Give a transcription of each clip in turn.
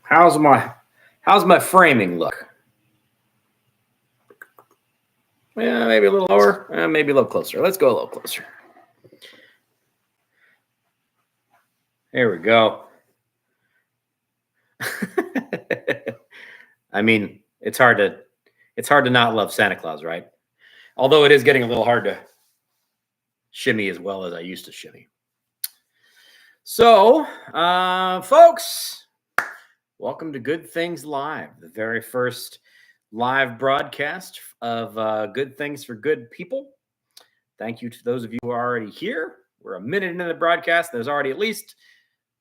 How's my framing look? Yeah, maybe a little lower, maybe a little closer. Let's go a little closer. There we go. I mean, it's hard to not love Santa Claus, right? Although it is getting a little hard to shimmy as well as I used to shimmy. So, folks, welcome to Good Things Live, the very first live broadcast of Good Things for Good People. Thank you to those of you who are already here. We're a minute into the broadcast. There's already at least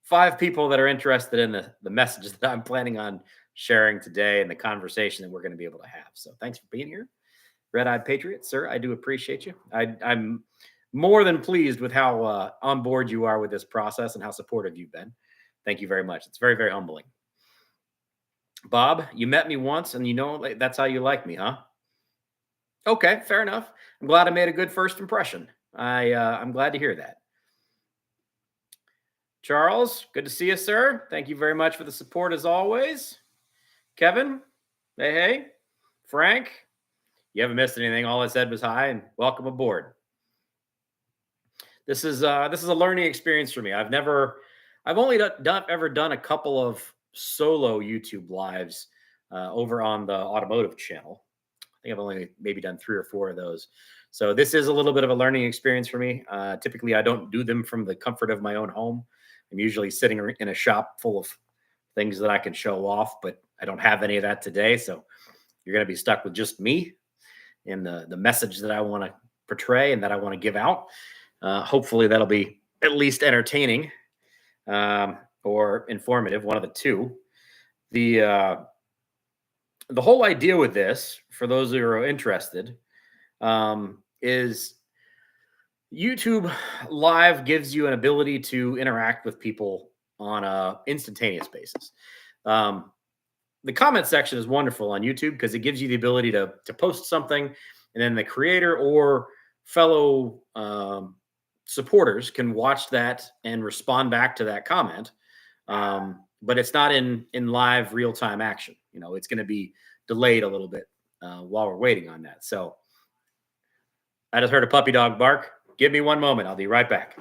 5 people that are interested in the messages that I'm planning on sharing today and the conversation that we're going to be able to have. So thanks for being here. Red-Eyed Patriot, sir, I do appreciate you. I'm more than pleased with how on board you are with this process and how supportive you've been. Thank you very much. It's very, very humbling. Bob, you met me once, and you know that's how you like me, huh? Okay, fair enough. I'm glad I made a good first impression. I'm glad to hear that. Charles, good to see you, sir. Thank you very much for the support as always. Kevin, hey. Frank, you haven't missed anything. All I said was hi and welcome aboard. This is a learning experience for me. I've only ever done a couple of solo YouTube lives over on the automotive channel. I think I've only maybe done 3 or 4 of those. So this is a little bit of a learning experience for me. Typically, I don't do them from the comfort of my own home. I'm usually sitting in a shop full of things that I can show off, but I don't have any of that today. So you're going to be stuck with just me and the message that I want to portray and that I want to give out. Hopefully that'll be at least entertaining or informative, one of the two. The whole idea with this, for those who are interested, is YouTube Live gives you an ability to interact with people on a instantaneous basis. The comment section is wonderful on YouTube because it gives you the ability to post something, and then the creator or fellow supporters can watch that and respond back to that comment. But it's not in live real-time action. You know, it's going to be delayed a little bit while we're waiting on that. So I just heard a puppy dog bark. Give me one moment. I'll be right back.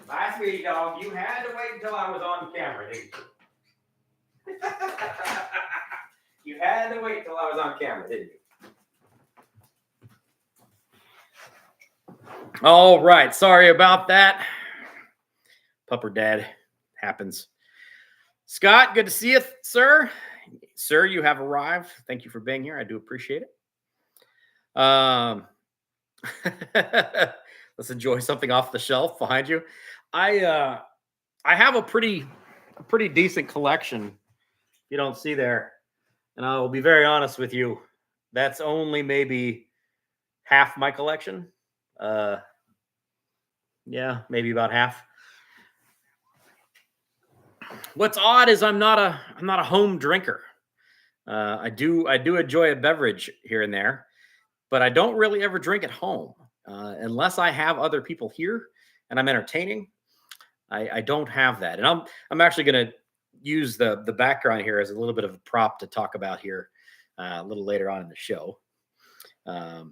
Bye, sweetie dog. You had to wait until I was on camera, didn't you? You had to wait until I was on camera, didn't you? All right. Sorry about that. Pupper dad happens. Scott, good to see you, sir. Sir, you have arrived. Thank you for being here. I do appreciate it. Let's enjoy something off the shelf behind you. I have a pretty decent collection. You don't see there, and I will be very honest with you. That's only maybe half my collection. Yeah, maybe about half. What's odd is I'm not a home drinker. I do enjoy a beverage here and there, but I don't really ever drink at home unless I have other people here and I'm entertaining. I don't have that, and I'm actually going to use the background here as a little bit of a prop to talk about here a little later on in the show. I've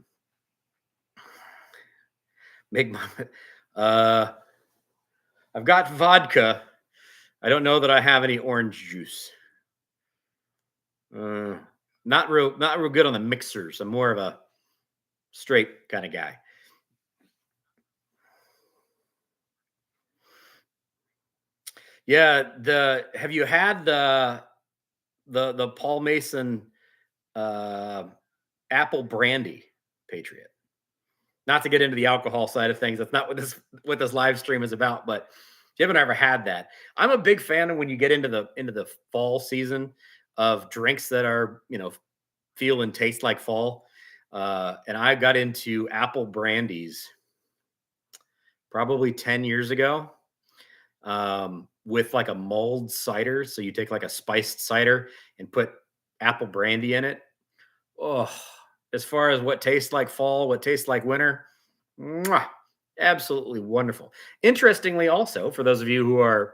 got vodka. I don't know that I have any orange juice. Not real good on the mixers. I'm more of a straight kind of guy. Yeah, have you had the Paul Mason apple brandy, Patriot? Not to get into the alcohol side of things. That's not what this live stream is about, but if you haven't ever had that, I'm a big fan of when you get into the fall season of drinks that are, feel and taste like fall. And I got into apple brandies probably 10 years ago with like a mulled cider. So you take like a spiced cider and put apple brandy in it. Oh, as far as what tastes like fall, what tastes like winter, absolutely wonderful. Interestingly, also, for those of you who are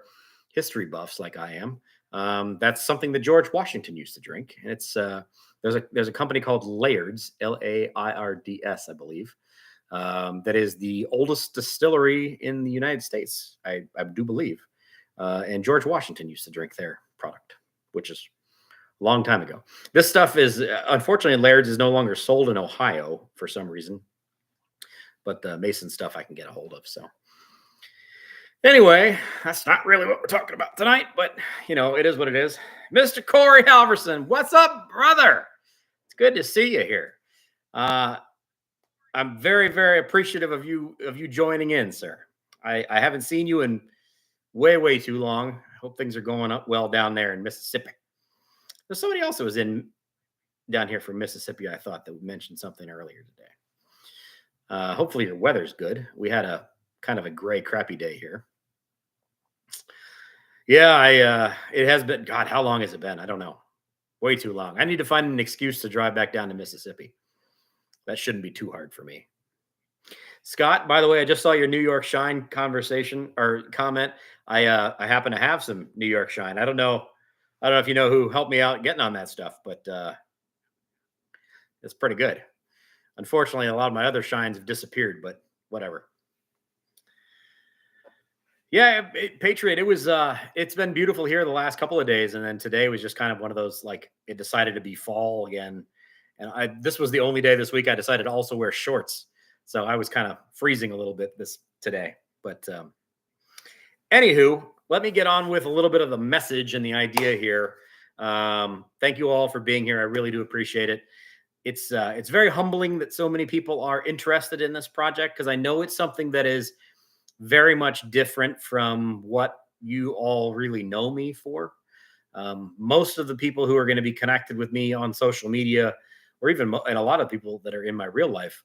history buffs like I am, that's something that George Washington used to drink. And it's there's a company called Laird's, Lairds, I believe, that is the oldest distillery in the United States. I do believe, and George Washington used to drink their product, which is a long time ago. This stuff is unfortunately Laird's is no longer sold in Ohio for some reason, but the Mason stuff I can get a hold of. So anyway, that's not really what we're talking about tonight, but it is what it is. Mr. Corey Halverson, what's up, brother? It's good to see you here. I'm very, very appreciative of you joining in, sir. I haven't seen you in way, way too long. I hope things are going up well down there in Mississippi. There's somebody else that was in down here from Mississippi, I thought, that mentioned something earlier today. Hopefully your weather's good. We had a kind of a gray, crappy day here. Yeah, it has been, God, how long has it been? I don't know. Way too long. I need to find an excuse to drive back down to Mississippi. That shouldn't be too hard for me. Scott, by the way, I just saw your New York Shine conversation or comment. I happen to have some New York Shine. I don't know if you know who helped me out getting on that stuff, but it's pretty good. Unfortunately, a lot of my other shines have disappeared, but whatever. Yeah, Patriot, it's been beautiful here the last couple of days, and then today was just kind of one of those, like, it decided to be fall again. And this was the only day this week I decided to also wear shorts. So I was kind of freezing a little bit today. But anywho, let me get on with a little bit of the message and the idea here. Thank you all for being here. I really do appreciate it. It's very humbling that so many people are interested in this project, because I know it's something that is very much different from what you all really know me for. Most of the people who are going to be connected with me on social media, or even and a lot of people that are in my real life,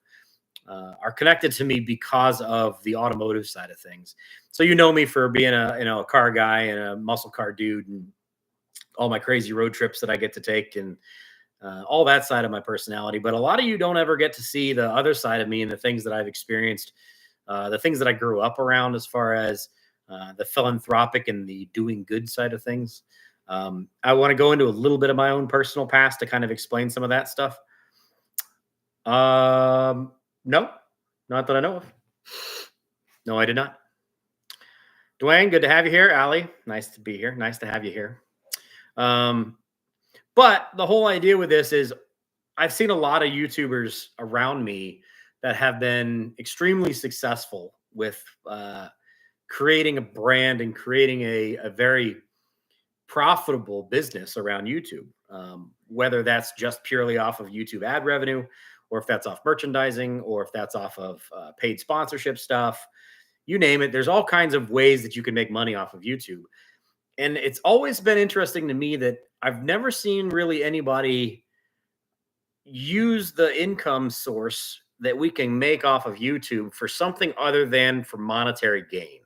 are connected to me because of the automotive side of things. So you know me for being a car guy and a muscle car dude, and all my crazy road trips that I get to take, and all that side of my personality. But a lot of you don't ever get to see the other side of me and the things that I've experienced, the things that I grew up around, as far as the philanthropic and the doing good side of things. I want to go into a little bit of my own personal past to kind of explain some of that stuff. No, not that I know of. No, I did not. Dwayne, good to have you here. Allie, nice to be here. Nice to have you here. But the whole idea with this is, I've seen a lot of YouTubers around me that have been extremely successful with creating a brand and creating a very profitable business around YouTube, whether that's just purely off of YouTube ad revenue, or if that's off merchandising, or if that's off of paid sponsorship stuff, you name it. There's all kinds of ways that you can make money off of YouTube. And it's always been interesting to me that I've never seen really anybody use the income source that we can make off of YouTube for something other than for monetary gain.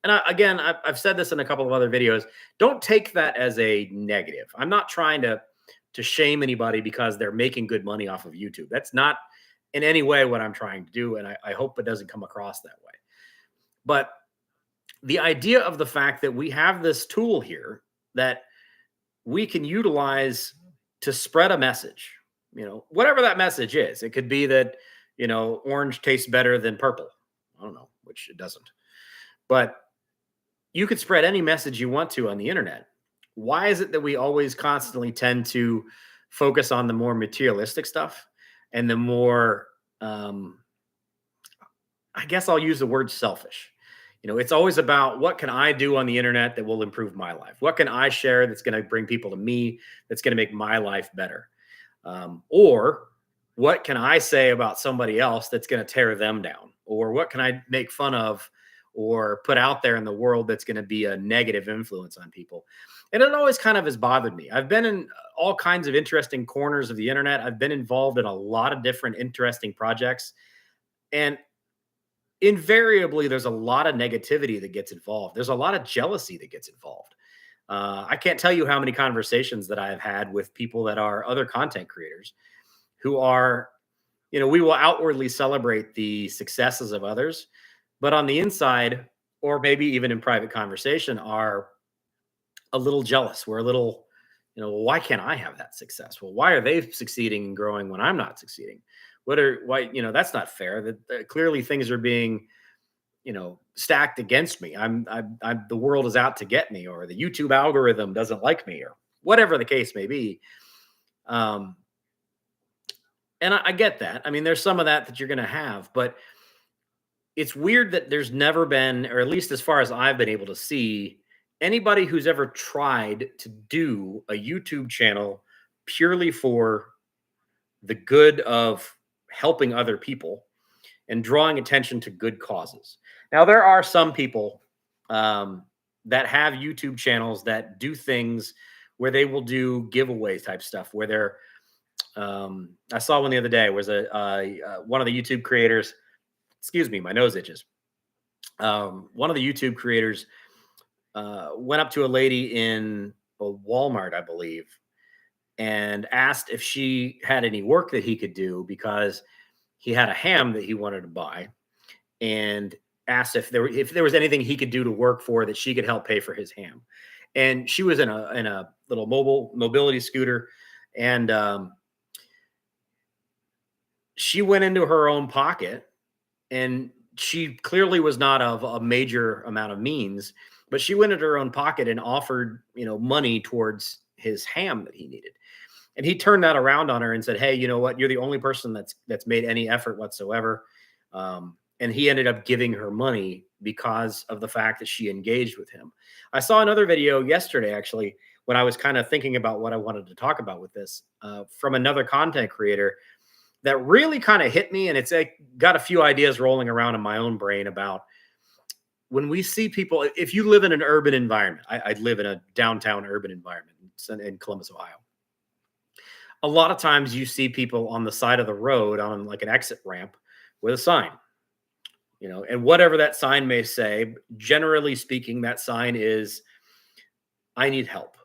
And I've said this in a couple of other videos. Don't take that as a negative. I'm not trying to shame anybody because they're making good money off of YouTube. That's not in any way what I'm trying to do. And I hope it doesn't come across that way. But the idea of the fact that we have this tool here that we can utilize to spread a message, whatever that message is. It could be that, orange tastes better than purple. I don't know, which it doesn't. But you could spread any message you want to on the internet. Why is it that we always constantly tend to focus on the more materialistic stuff and the more, I guess I'll use the word selfish? It's always about, what can I do on the internet that will improve my life? What can I share that's going to bring people to me, that's going to make my life better? Or what can I say about somebody else that's going to tear them down? Or what can I make fun of or put out there in the world that's going to be a negative influence on people? And it always kind of has bothered me. I've been in all kinds of interesting corners of the internet. I've been involved in a lot of different interesting projects. And invariably, there's a lot of negativity that gets involved. There's a lot of jealousy that gets involved. I can't tell you how many conversations that I've had with people that are other content creators who are, we will outwardly celebrate the successes of others, but on the inside, or maybe even in private conversation, are a little jealous. We're a little, well, why can't I have that success? Well, why are they succeeding and growing when I'm not succeeding? Why, that's not fair. That clearly things are being, stacked against me. The world is out to get me, or the YouTube algorithm doesn't like me, or whatever the case may be. Um, and I get that. I mean, there's some of that you're going to have, but it's weird that there's never been, or at least as far as I've been able to see, anybody who's ever tried to do a YouTube channel purely for the good of helping other people and drawing attention to good causes. Now, there are some people that have YouTube channels that do things where they will do giveaway type stuff, where they're, I saw one the other day, was one of the YouTube creators, excuse me, my nose itches. One of the YouTube creators went up to a lady in a Walmart, I believe, and asked if she had any work that he could do, because he had a ham that he wanted to buy, and asked if there was anything he could do to work for that she could help pay for his ham. And she was in a little mobility scooter, and she went into her own pocket, and she clearly was not of a major amount of means, but she went into her own pocket and offered, money towards his ham that he needed. And he turned that around on her and said, "Hey, you know what? You're the only person that's made any effort whatsoever." And he ended up giving her money because of the fact that she engaged with him. I saw another video yesterday, actually, when I was kind of thinking about what I wanted to talk about with this, from another content creator that really kind of hit me. And it's got a few ideas rolling around in my own brain about when we see people. If you live in an urban environment, I live in a downtown urban environment in Columbus, Ohio. A lot of times you see people on the side of the road on like an exit ramp with a sign, and whatever that sign may say, generally speaking, that sign is, "I need help."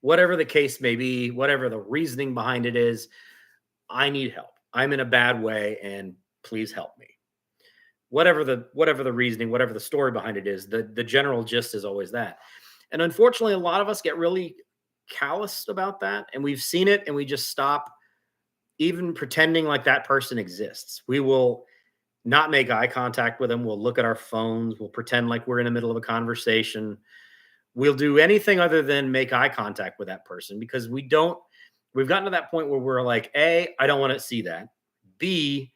Whatever the case may be, whatever the reasoning behind it is, "I need help. I'm in a bad way and please help me." Whatever the reasoning, whatever the story behind it is, the general gist is always that. And unfortunately, a lot of us get really calloused about that, and we've seen it, and we just stop even pretending like that person exists. We will not make eye contact with them. We'll look at our phones. We'll pretend like we're in the middle of a conversation. We'll do anything other than make eye contact with that person, because we've gotten to that point where we're like, A, I don't want to see that. B,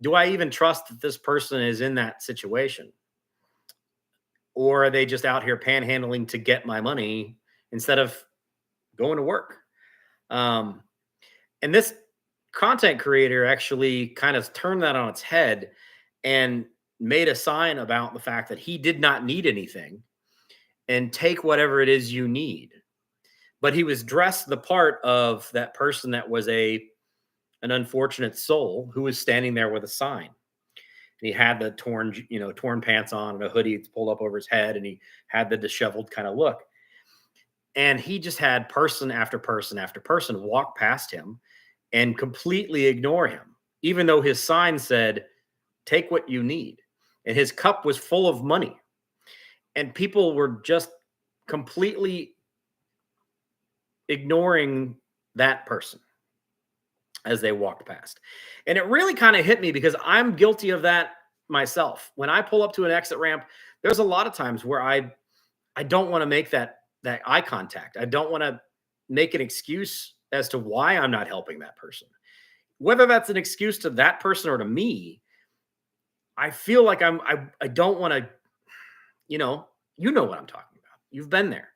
do I even trust that this person is in that situation? Or are they just out here panhandling to get my money instead of going to work? And this content creator actually kind of turned that on its head and made a sign about the fact that he did not need anything, and take whatever it is you need. But he was dressed the part of that person that was an unfortunate soul who was standing there with a sign. And he had the torn pants on and a hoodie pulled up over his head, and he had the disheveled kind of look. And he just had person after person after person walk past him and completely ignore him, even though his sign said, "Take what you need." And his cup was full of money. And people were just completely ignoring that person as they walked past. And it really kind of hit me, because I'm guilty of that myself. When I pull up to an exit ramp, there's a lot of times where I don't want to make that eye contact. I don't want to make an excuse as to why I'm not helping that person. Whether that's an excuse to that person or to me, I feel like I don't want to, you know what I'm talking about. You've been there.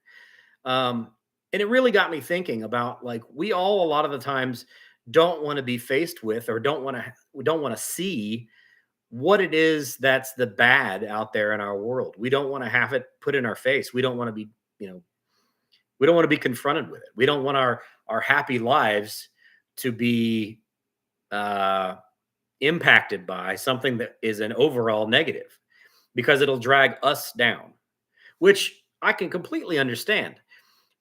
And it really got me thinking about, like, we all, a lot of the times, don't want to be faced with, or don't want to see what it is that's the bad out there in our world. We don't want to have it put in our face. We don't want to be, we don't want to be confronted with it. We don't want our happy lives to be impacted by something that is an overall negative, because it'll drag us down, which I can completely understand.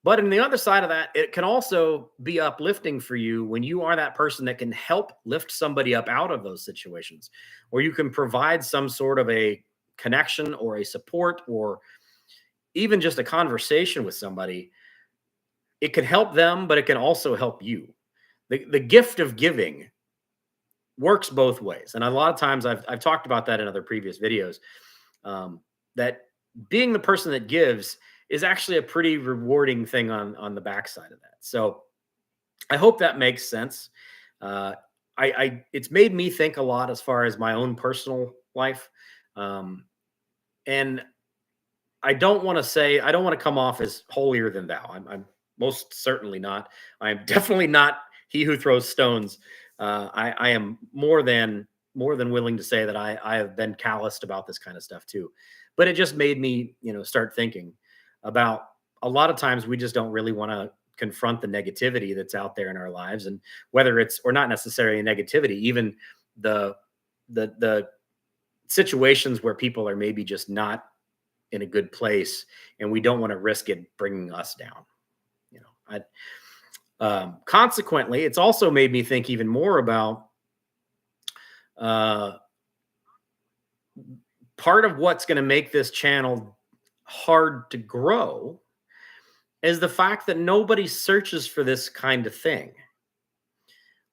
But on the other side of that, it can also be uplifting for you when you are that person that can help lift somebody up out of those situations, or you can provide some sort of a connection or a support, or even just a conversation with somebody, it can help them, but it can also help you. The gift of giving works both ways. And a lot of times I've talked about that in other previous videos, that being the person that gives is actually a pretty rewarding thing on the backside of that. So I hope that makes sense. Uh, it's made me think a lot as far as my own personal life. Um, and I don't want to come off as holier than thou. I'm most certainly not. I'm definitely not he who throws stones. I am more than willing to say that I have been calloused about this kind of stuff too. But it just made me, start thinking about a lot of times we just don't really want to confront the negativity that's out there in our lives, and whether it's or not necessarily negativity, even the the situations where people are maybe just not in a good place, and we don't want to risk it bringing us down. You know, consequently, it's also made me think even more about uh, part of what's going to make this channel hard to grow is the fact that nobody searches for this kind of thing.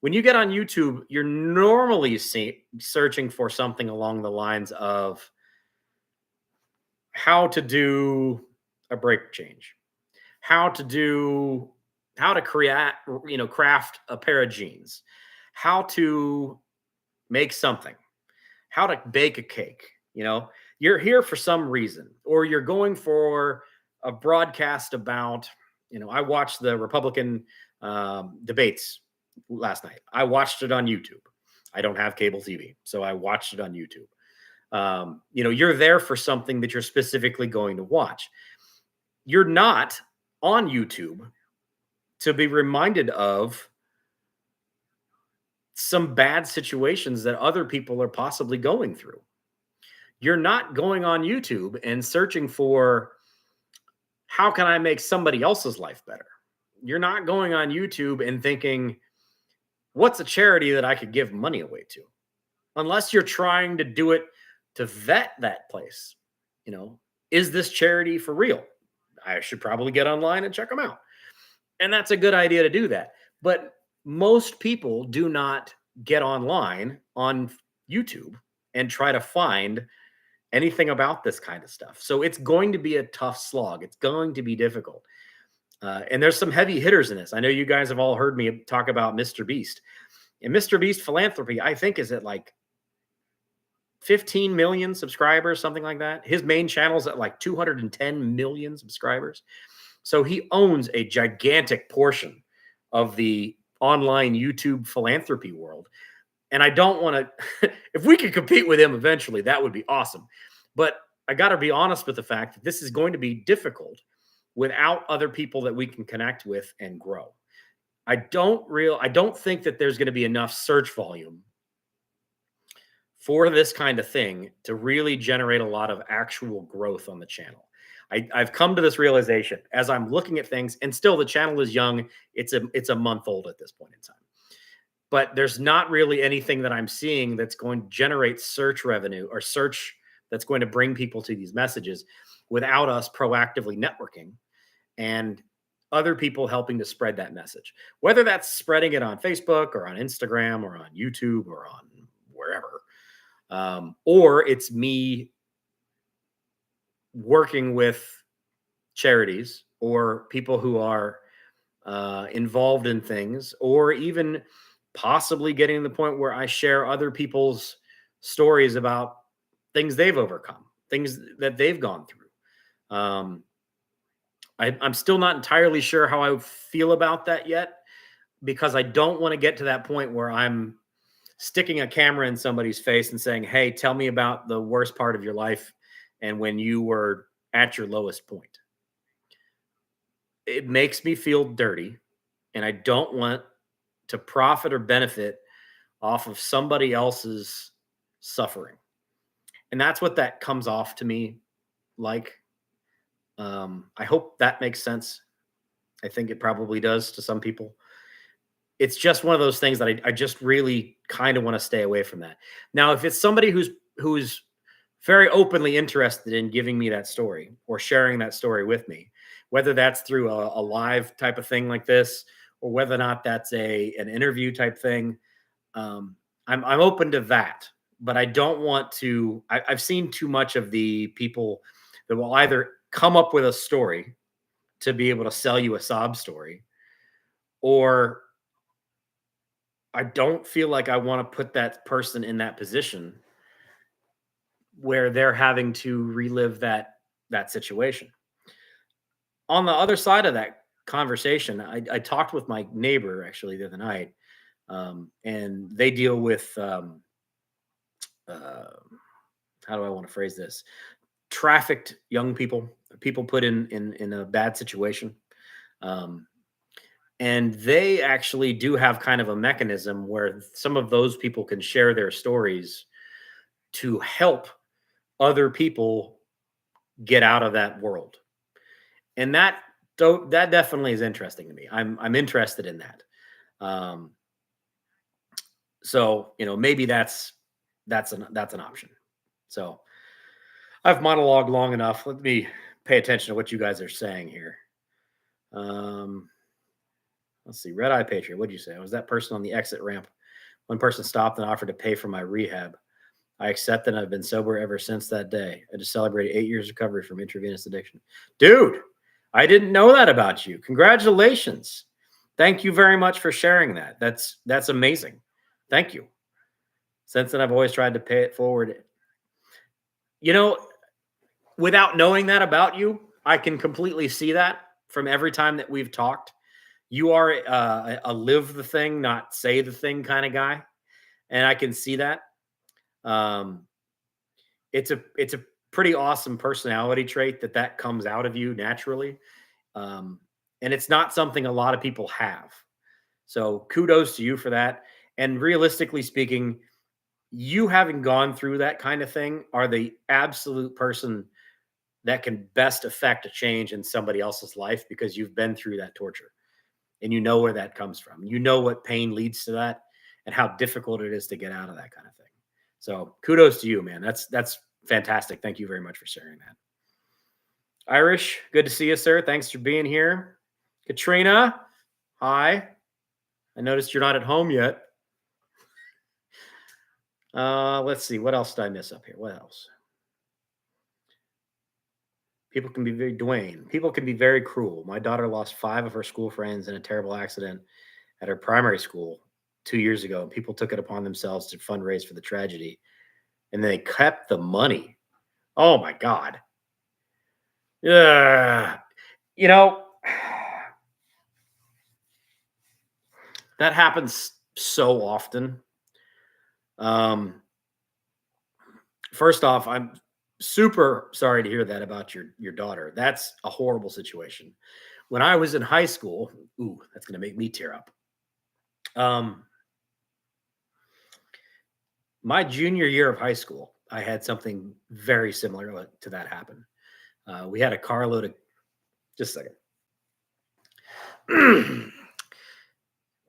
When you get on YouTube, you're normally searching for something along the lines of how to do a brake change, how to create, craft a pair of jeans, how to make something, how to bake a cake. You're here for some reason, or you're going for a broadcast about, I watched the Republican debates last night. I watched it on YouTube. I don't have cable TV, so I watched it on YouTube. You're there for something that you're specifically going to watch. You're not on YouTube to be reminded of some bad situations that other people are possibly going through. You're not going on YouTube and searching for how can I make somebody else's life better. You're not going on YouTube and thinking, what's a charity that I could give money away to? Unless you're trying to do it to vet that place. Is this charity for real? I should probably get online and check them out. And that's a good idea to do that. But most people do not get online on YouTube and try to find anything about this kind of stuff. So it's going to be a tough slog. It's going to be difficult. And there's some heavy hitters in this. I know you guys have all heard me talk about Mr. Beast. And Mr. Beast Philanthropy, I think, is at like 15 million subscribers, something like that. His main channel's at like 210 million subscribers. So he owns a gigantic portion of the online YouTube philanthropy world. And I don't want to, if we could compete with him eventually, that would be awesome. But I got to be honest with the fact that this is going to be difficult without other people that we can connect with and grow. I don't think that there's going to be enough search volume for this kind of thing to really generate a lot of actual growth on the channel. I've come to this realization as I'm looking at things, and still the channel is young. It's a month old at this point in time. But there's not really anything that I'm seeing that's going to generate search revenue or search that's going to bring people to these messages without us proactively networking and other people helping to spread that message. Whether that's spreading it on Facebook or on Instagram or on YouTube or on wherever, or it's me working with charities or people who are involved in things, or even possibly getting to the point where I share other people's stories about things they've overcome, things that they've gone through. I'm still not entirely sure how I feel about that yet, because I don't want to get to that point where I'm sticking a camera in somebody's face and saying, hey, tell me about the worst part of your life and when you were at your lowest point. It makes me feel dirty, and I don't want to profit or benefit off of somebody else's suffering. And that's what that comes off to me like. I hope that makes sense. I think it probably does to some people. It's just one of those things that I just really kind of want to stay away from that. Now, if it's somebody who's very openly interested in giving me that story or sharing that story with me, whether that's through a live type of thing like this, or whether or not that's an interview type thing. um, I'm open to that, but I don't want to. I've seen too much of the people that will either come up with a story to be able to sell you a sob story, or I don't feel like I want to put that person in that position where they're having to relive that situation. On the other side of that conversation, I talked with my neighbor actually the other night, and they deal with uh, how do I want to phrase this? Trafficked young people, people put in a bad situation. Um, and they actually do have kind of a mechanism where some of those people can share their stories to help other people get out of that world. And that definitely is interesting to me. I'm interested in that. Um, so maybe that's an option. So I've monologued long enough. Let me pay attention to what you guys are saying here. Um, let's see. Red Eye Patriot. What'd you say? I was that person on the exit ramp. One person stopped and offered to pay for my rehab. I accepted and I've been sober ever since that day. I just celebrated 8 years recovery from intravenous addiction. Dude, I didn't know that about you. Congratulations. Thank you very much for sharing that. That's amazing. Thank you. Since then, I've always tried to pay it forward. You know, without knowing that about you, I can completely see that from every time that we've talked. You are a live the thing, not say the thing kind of guy, and I can see that. Um, it's a pretty awesome personality trait that comes out of you naturally, um, and it's not something a lot of people have. So kudos to you for that. And realistically speaking, you having gone through that kind of thing are the absolute person that can best affect a change in somebody else's life, because you've been through that torture and you know where that comes from. You know what pain leads to that and how difficult it is to get out of that kind of thing. So kudos to you, man. That's fantastic. Thank you very much for sharing that. Irish, good to see you, sir. Thanks for being here. Katrina, hi. I noticed you're not at home yet. Let's see. What else did I miss up here? What else? People can be very Dwayne. People can be very cruel. My daughter lost 5 of her school friends in a terrible accident at her primary school 2 years ago, and people took it upon themselves to fundraise for the tragedy, and they kept the money. Oh my God. Yeah. You know, that happens so often. Um, First off, I'm super sorry to hear that about your daughter. That's a horrible situation. When I was in high school, ooh, that's gonna make me tear up. Um, my junior year of high school, I had something very similar to that happen. We had a carload of just a second.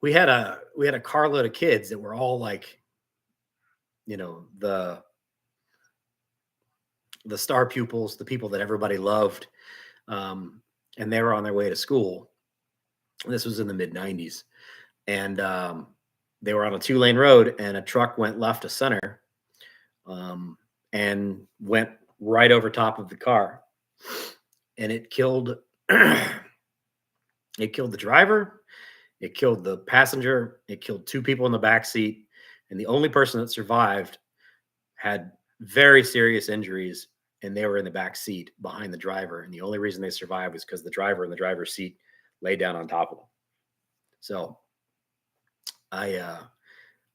We had a carload of kids that were all like, you know, the star pupils, the people that everybody loved, um, and they were on their way to school. This was in the mid '90s, and they were on a 2-lane road, and a truck went left to center, um, and went right over top of the car, and it killed. It killed the driver. It killed the passenger. It killed 2 people in the back seat, and the only person that survived had very serious injuries, and they were in the back seat behind the driver. And the only reason they survived was because the driver in the driver's seat laid down on top of them. So I uh,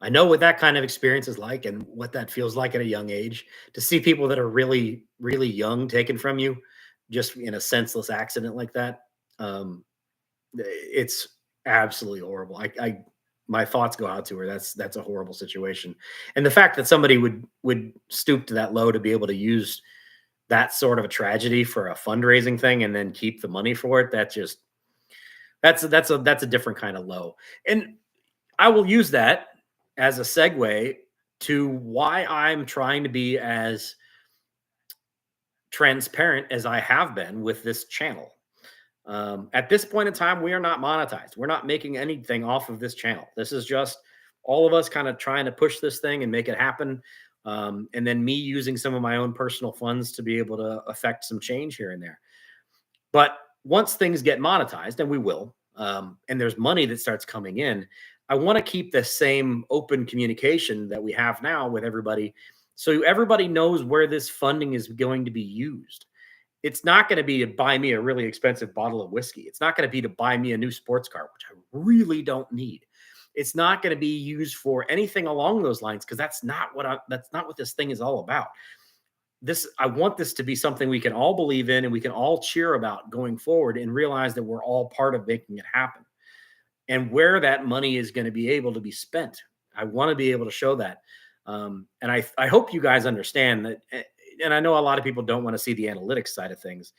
I know what that kind of experience is like and what that feels like at a young age, to see people that are really, really young taken from you just in a senseless accident like that. Um, it's absolutely horrible. My thoughts go out to her. That's a horrible situation. And the fact that somebody would stoop to that low to be able to use that sort of a tragedy for a fundraising thing and then keep the money for it, that's a different kind of low. And I will use that as a segue to why I'm trying to be as transparent as I have been with this channel. At this point in time, we are not monetized. We're not making anything off of this channel. This is just all of us kind of trying to push this thing and make it happen. And then me using some of my own personal funds to be able to affect some change here and there. But once things get monetized, and we will, and there's money that starts coming in, I want to keep the same open communication that we have now with everybody, so everybody knows where this funding is going to be used. It's not going to be to buy me a really expensive bottle of whiskey. It's not going to be to buy me a new sports car, which I really don't need. It's not going to be used for anything along those lines, because that's not what this thing is all about. I want this to be something we can all believe in and we can all cheer about going forward, and realize that we're all part of making it happen. And where that money is going to be able to be spent, I want to be able to show that. And I hope you guys understand that. And I know a lot of people don't want to see the analytics side of things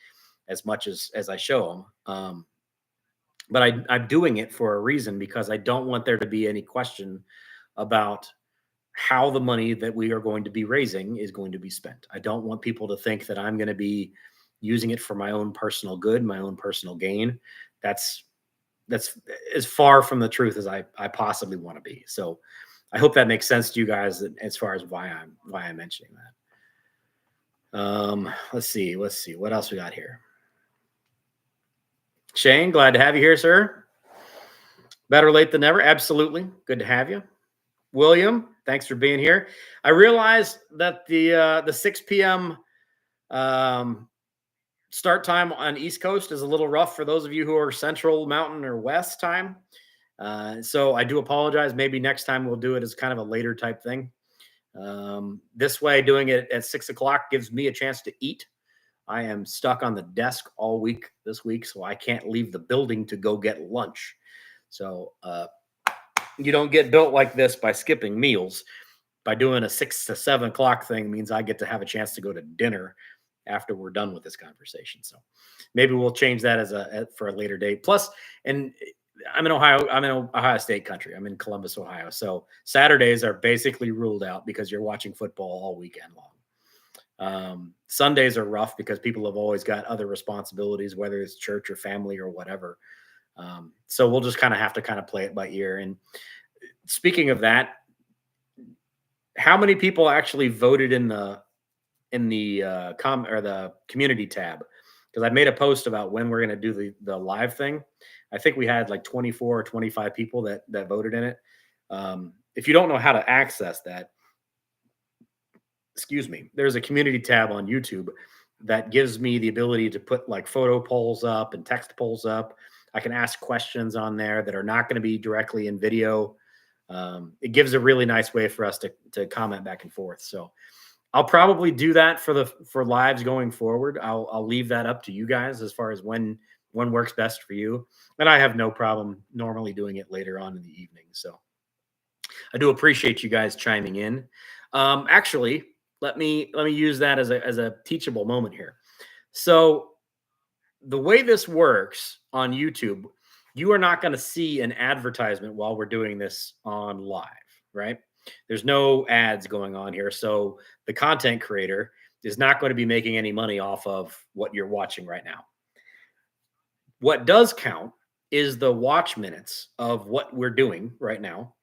as much as I show them. But I'm doing it for a reason, because I don't want there to be any question about how the money that we are going to be raising is going to be spent. I don't want people to think that I'm going to be using it for my own personal good, my own personal gain. That's as far from the truth as I possibly want to be. So I hope that makes sense to you guys as far as why I'm mentioning that. Let's see what else we got here. Shane, glad to have you here, sir. Better late than never. Absolutely. Good to have you. William, thanks for being here. I realized that the 6 p.m. Start time on East Coast is a little rough for those of you who are Central, Mountain, or West time. So I do apologize. Maybe next time we'll do it as kind of a later type thing. This way, doing it at 6 o'clock gives me a chance to eat. I am stuck on the desk all week this week, so I can't leave the building to go get lunch. So you don't get built like this by skipping meals. By doing a 6 to 7 o'clock thing means I get to have a chance to go to dinner after we're done with this conversation. So maybe we'll change that for a later date. Plus, and I'm in Ohio. I'm in Ohio State country. I'm in Columbus, Ohio. So Saturdays are basically ruled out because you're watching football all weekend long. Sundays are rough because people have always got other responsibilities, whether it's church or family or whatever. So we'll just kind of have to play it by ear. And speaking of that, how many people actually voted in the community tab? Because I made a post about when we're going to do the live thing. I think we had like 24 or 25 people that voted in it. If you don't know how to access that, excuse me, there's a community tab on YouTube that gives me the ability to put like photo polls up and text polls up. I can ask questions on there that are not going to be directly in video. It gives a really nice way for us to comment back and forth. So I'll probably do that for lives going forward. I'll leave that up to you guys as far as when works best for you. And I have no problem normally doing it later on in the evening. So I do appreciate you guys chiming in. Actually, let me use that as a teachable moment here. So the way this works on YouTube, you are not going to see an advertisement while we're doing this on live, right? There's no ads going on here. So the content creator is not going to be making any money off of what you're watching right now. What does count is the watch minutes of what we're doing right now.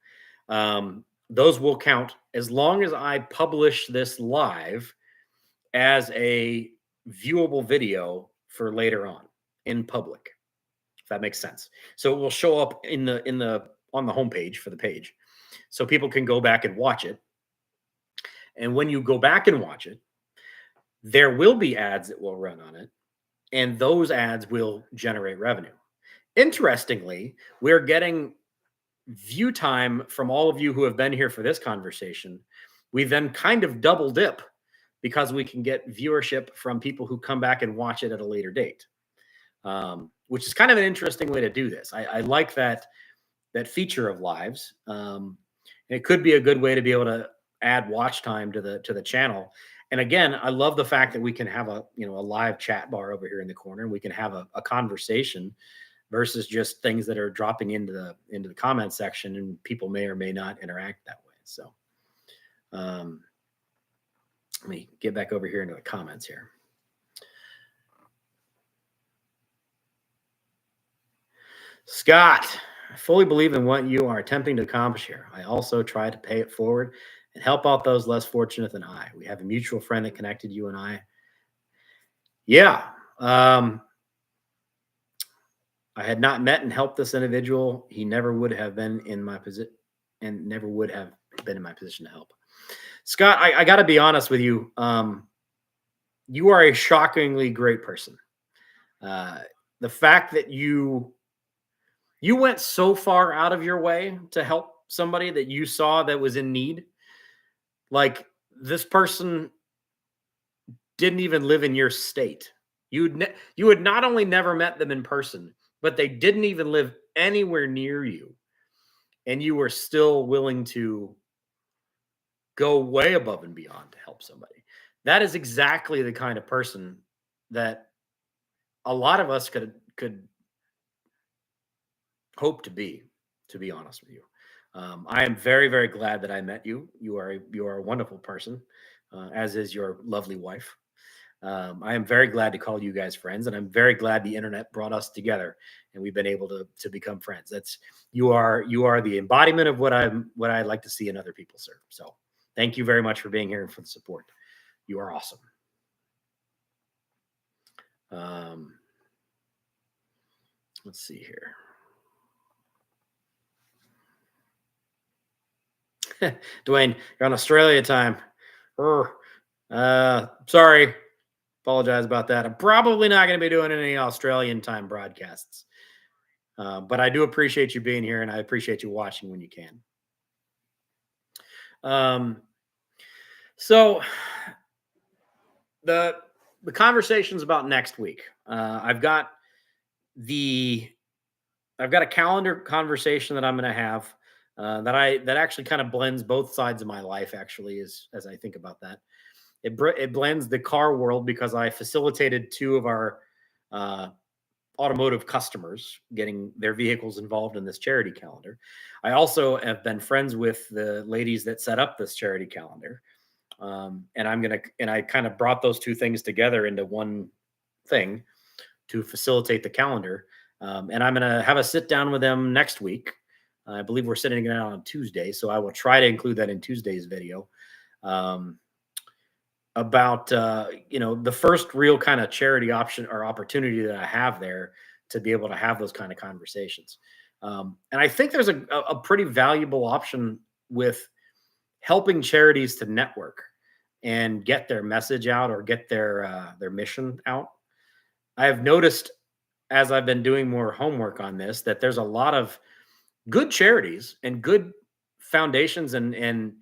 Those will count as long as I publish this live as a viewable video for later on in public, if that makes sense. So it will show up on the homepage for the page, so people can go back and watch it. And when you go back and watch it, there will be ads that will run on it, and those ads will generate revenue. Interestingly, we're getting view time from all of you who have been here for this conversation. We then kind of double dip because we can get viewership from people who come back and watch it at a later date, which is kind of an interesting way to do this. I like that feature of lives. It could be a good way to be able to add watch time to the channel. And again, I love the fact that we can have a live chat bar over here in the corner. We can have a conversation versus just things that are dropping into the comment section, and people may or may not interact that way. So let me get back over here into the comments here. Scott, I fully believe in what you are attempting to accomplish here. I also try to pay it forward and help out those less fortunate than I. We have a mutual friend that connected you and I. Yeah. Um, I had not met and helped this individual. He never would have been in my position and never would have been in my position to help. Scott, I got to be honest with you. You are a shockingly great person. Uh, the fact that you went so far out of your way to help somebody that you saw that was in need, like this person didn't even live in your state. You had not only never met them in person, but they didn't even live anywhere near you, and you were still willing to go way above and beyond to help somebody. That is exactly the kind of person that a lot of us could hope to be honest with you. I am very, very glad that I met you. You are a wonderful person, as is your lovely wife. I am very glad to call you guys friends, and I'm very glad the internet brought us together, and we've been able to become friends. That's you are the embodiment of what I like to see in other people, sir. So thank you very much for being here and for the support. You are awesome. Um, let's see here. Dwayne, you're on Australia time. Urgh. Sorry. Apologize about that. I'm probably not going to be doing any Australian time broadcasts. But I do appreciate you being here and I appreciate you watching when you can. Um, so the the conversations about next week. The I've got a calendar conversation that I'm going to have that actually kind of blends both sides of my life. Actually, as I think about that, it blends the car world because I facilitated two of our uh, automotive customers getting their vehicles involved in this charity calendar. I also have been friends with the ladies that set up this charity calendar, and I kind of brought those two things together into one thing to facilitate the calendar. And I'm going to have a sit down with them next week. I believe we're sitting down on Tuesday, so I will try to include that in Tuesday's video. Um, about the first real kind of charity option or opportunity that I have there to be able to have those kind of conversations. And I think there's a pretty valuable option with helping charities to network and get their message out or get their mission out. I have noticed as I've been doing more homework on this that there's a lot of good charities and good foundations and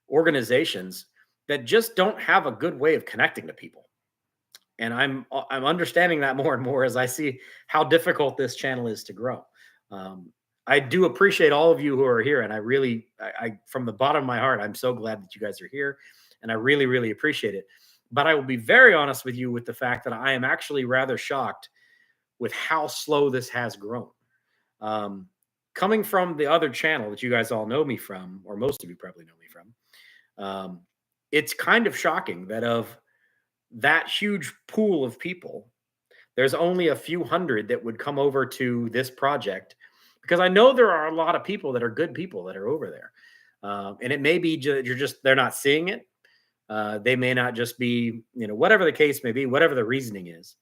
organizations that just don't have a good way of connecting to people. And I'm understanding that more and more as I see how difficult this channel is to grow. Um, I do appreciate all of you who are here, and I from the bottom of my heart, I'm so glad that you guys are here, and I really, really appreciate it. But I will be very honest with you with the fact that I am actually rather shocked with how slow this has grown. Um, Coming from the other channel that you guys all know me from, or most of you probably know me from, it's kind of shocking that of that huge pool of people, there's only a few hundred that would come over to this project because I know there are a lot of people that are good people that are over there. And it may be they're not seeing it. They may not just be, whatever the case may be, whatever the reasoning is,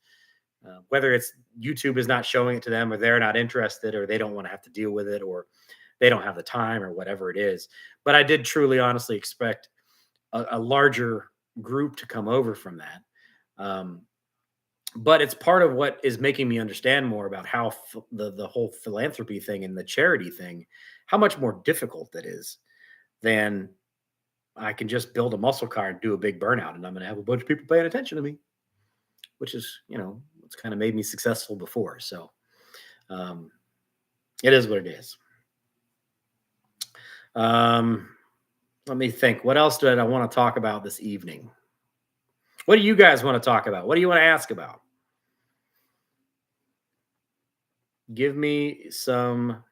whether it's YouTube is not showing it to them or they're not interested or they don't want to have to deal with it or they don't have the time or whatever it is. But I did truly, honestly expect a larger group to come over from that. Um, but it's part of what is making me understand more about how the whole philanthropy thing and the charity thing, how much more difficult it is than I can just build a muscle car and do a big burnout, and I'm going to have a bunch of people paying attention to me, which is it's kind of made me successful before. So um, it is what it is. Um, Let me think. What else did I want to talk about this evening? What do you guys want to talk about? What do you want to ask about? Give me some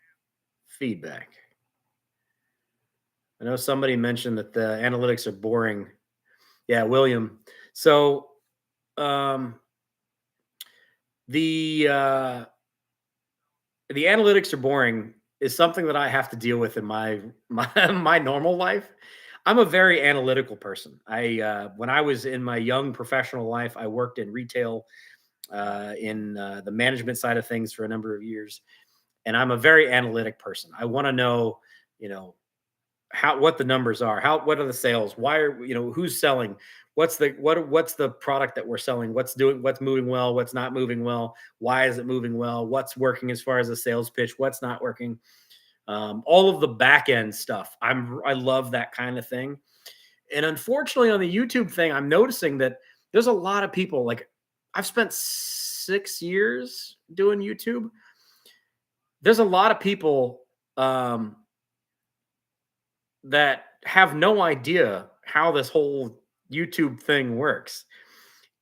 feedback. I know somebody mentioned that the analytics are boring. Yeah, William. So um, the the analytics are boring is something that I have to deal with in my normal life. I'm a very analytical person. When I was in my young professional life, I worked in retail, in the management side of things for a number of years, and I'm a very analytic person. I want to know, you know, what the numbers are, what are the sales, why are, who's selling, what's the product that we're selling, what's moving well, what's not moving well, why is it moving well, what's working as far as a sales pitch, what's not working, all of the back end stuff. I love that kind of thing. And unfortunately on the YouTube thing, I'm noticing that there's a lot of people, like, I've spent 6 years doing YouTube. There's a lot of people, that have no idea how this whole YouTube thing works.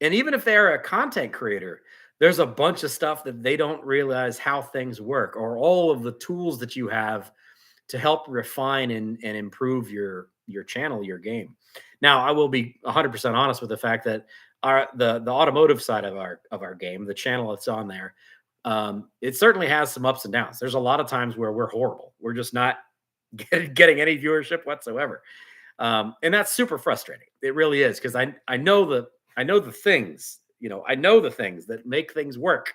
And even if they're a content creator, there's a bunch of stuff that they don't realize how things work, or all of the tools that you have to help refine and improve your channel, your game. Now, I will be 100% honest with the fact that the automotive side of our game, the channel that's on there, it certainly has some ups and downs. There's a lot of times where we're horrible. We're just not getting any viewership whatsoever, and that's super frustrating. It really is, because I know the things, I know the things that make things work,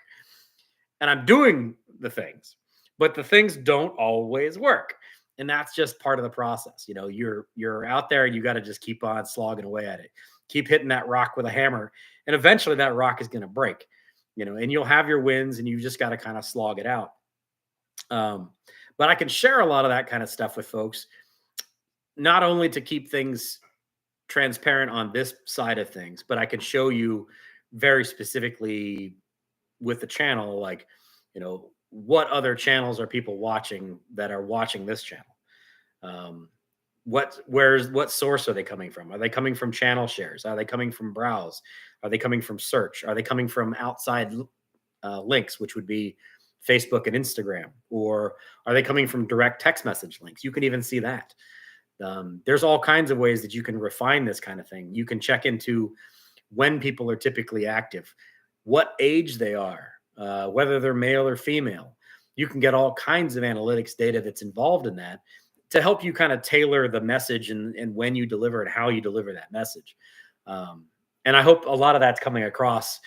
and I'm doing the things, but the things don't always work. And that's just part of the process. You're out there and you got to just keep on slogging away at it. Keep hitting that rock with a hammer, and eventually that rock is going to break. And you'll have your wins, and you just got to kind of slog it out. But I can share a lot of that kind of stuff with folks, not only to keep things transparent on this side of things, but I can show you very specifically with the channel, like, what other channels are people watching that are watching this channel? What source are they coming from? Are they coming from channel shares? Are they coming from browse? Are they coming from search? Are they coming from outside links, which would be Facebook and Instagram? Or are they coming from direct text message links? You can even see that. There's all kinds of ways that you can refine this kind of thing. You can check into when people are typically active, what age they are, whether they're male or female. You can get all kinds of analytics data that's involved in that to help you kind of tailor the message, and when you deliver and how you deliver that message. And I hope a lot of that's coming across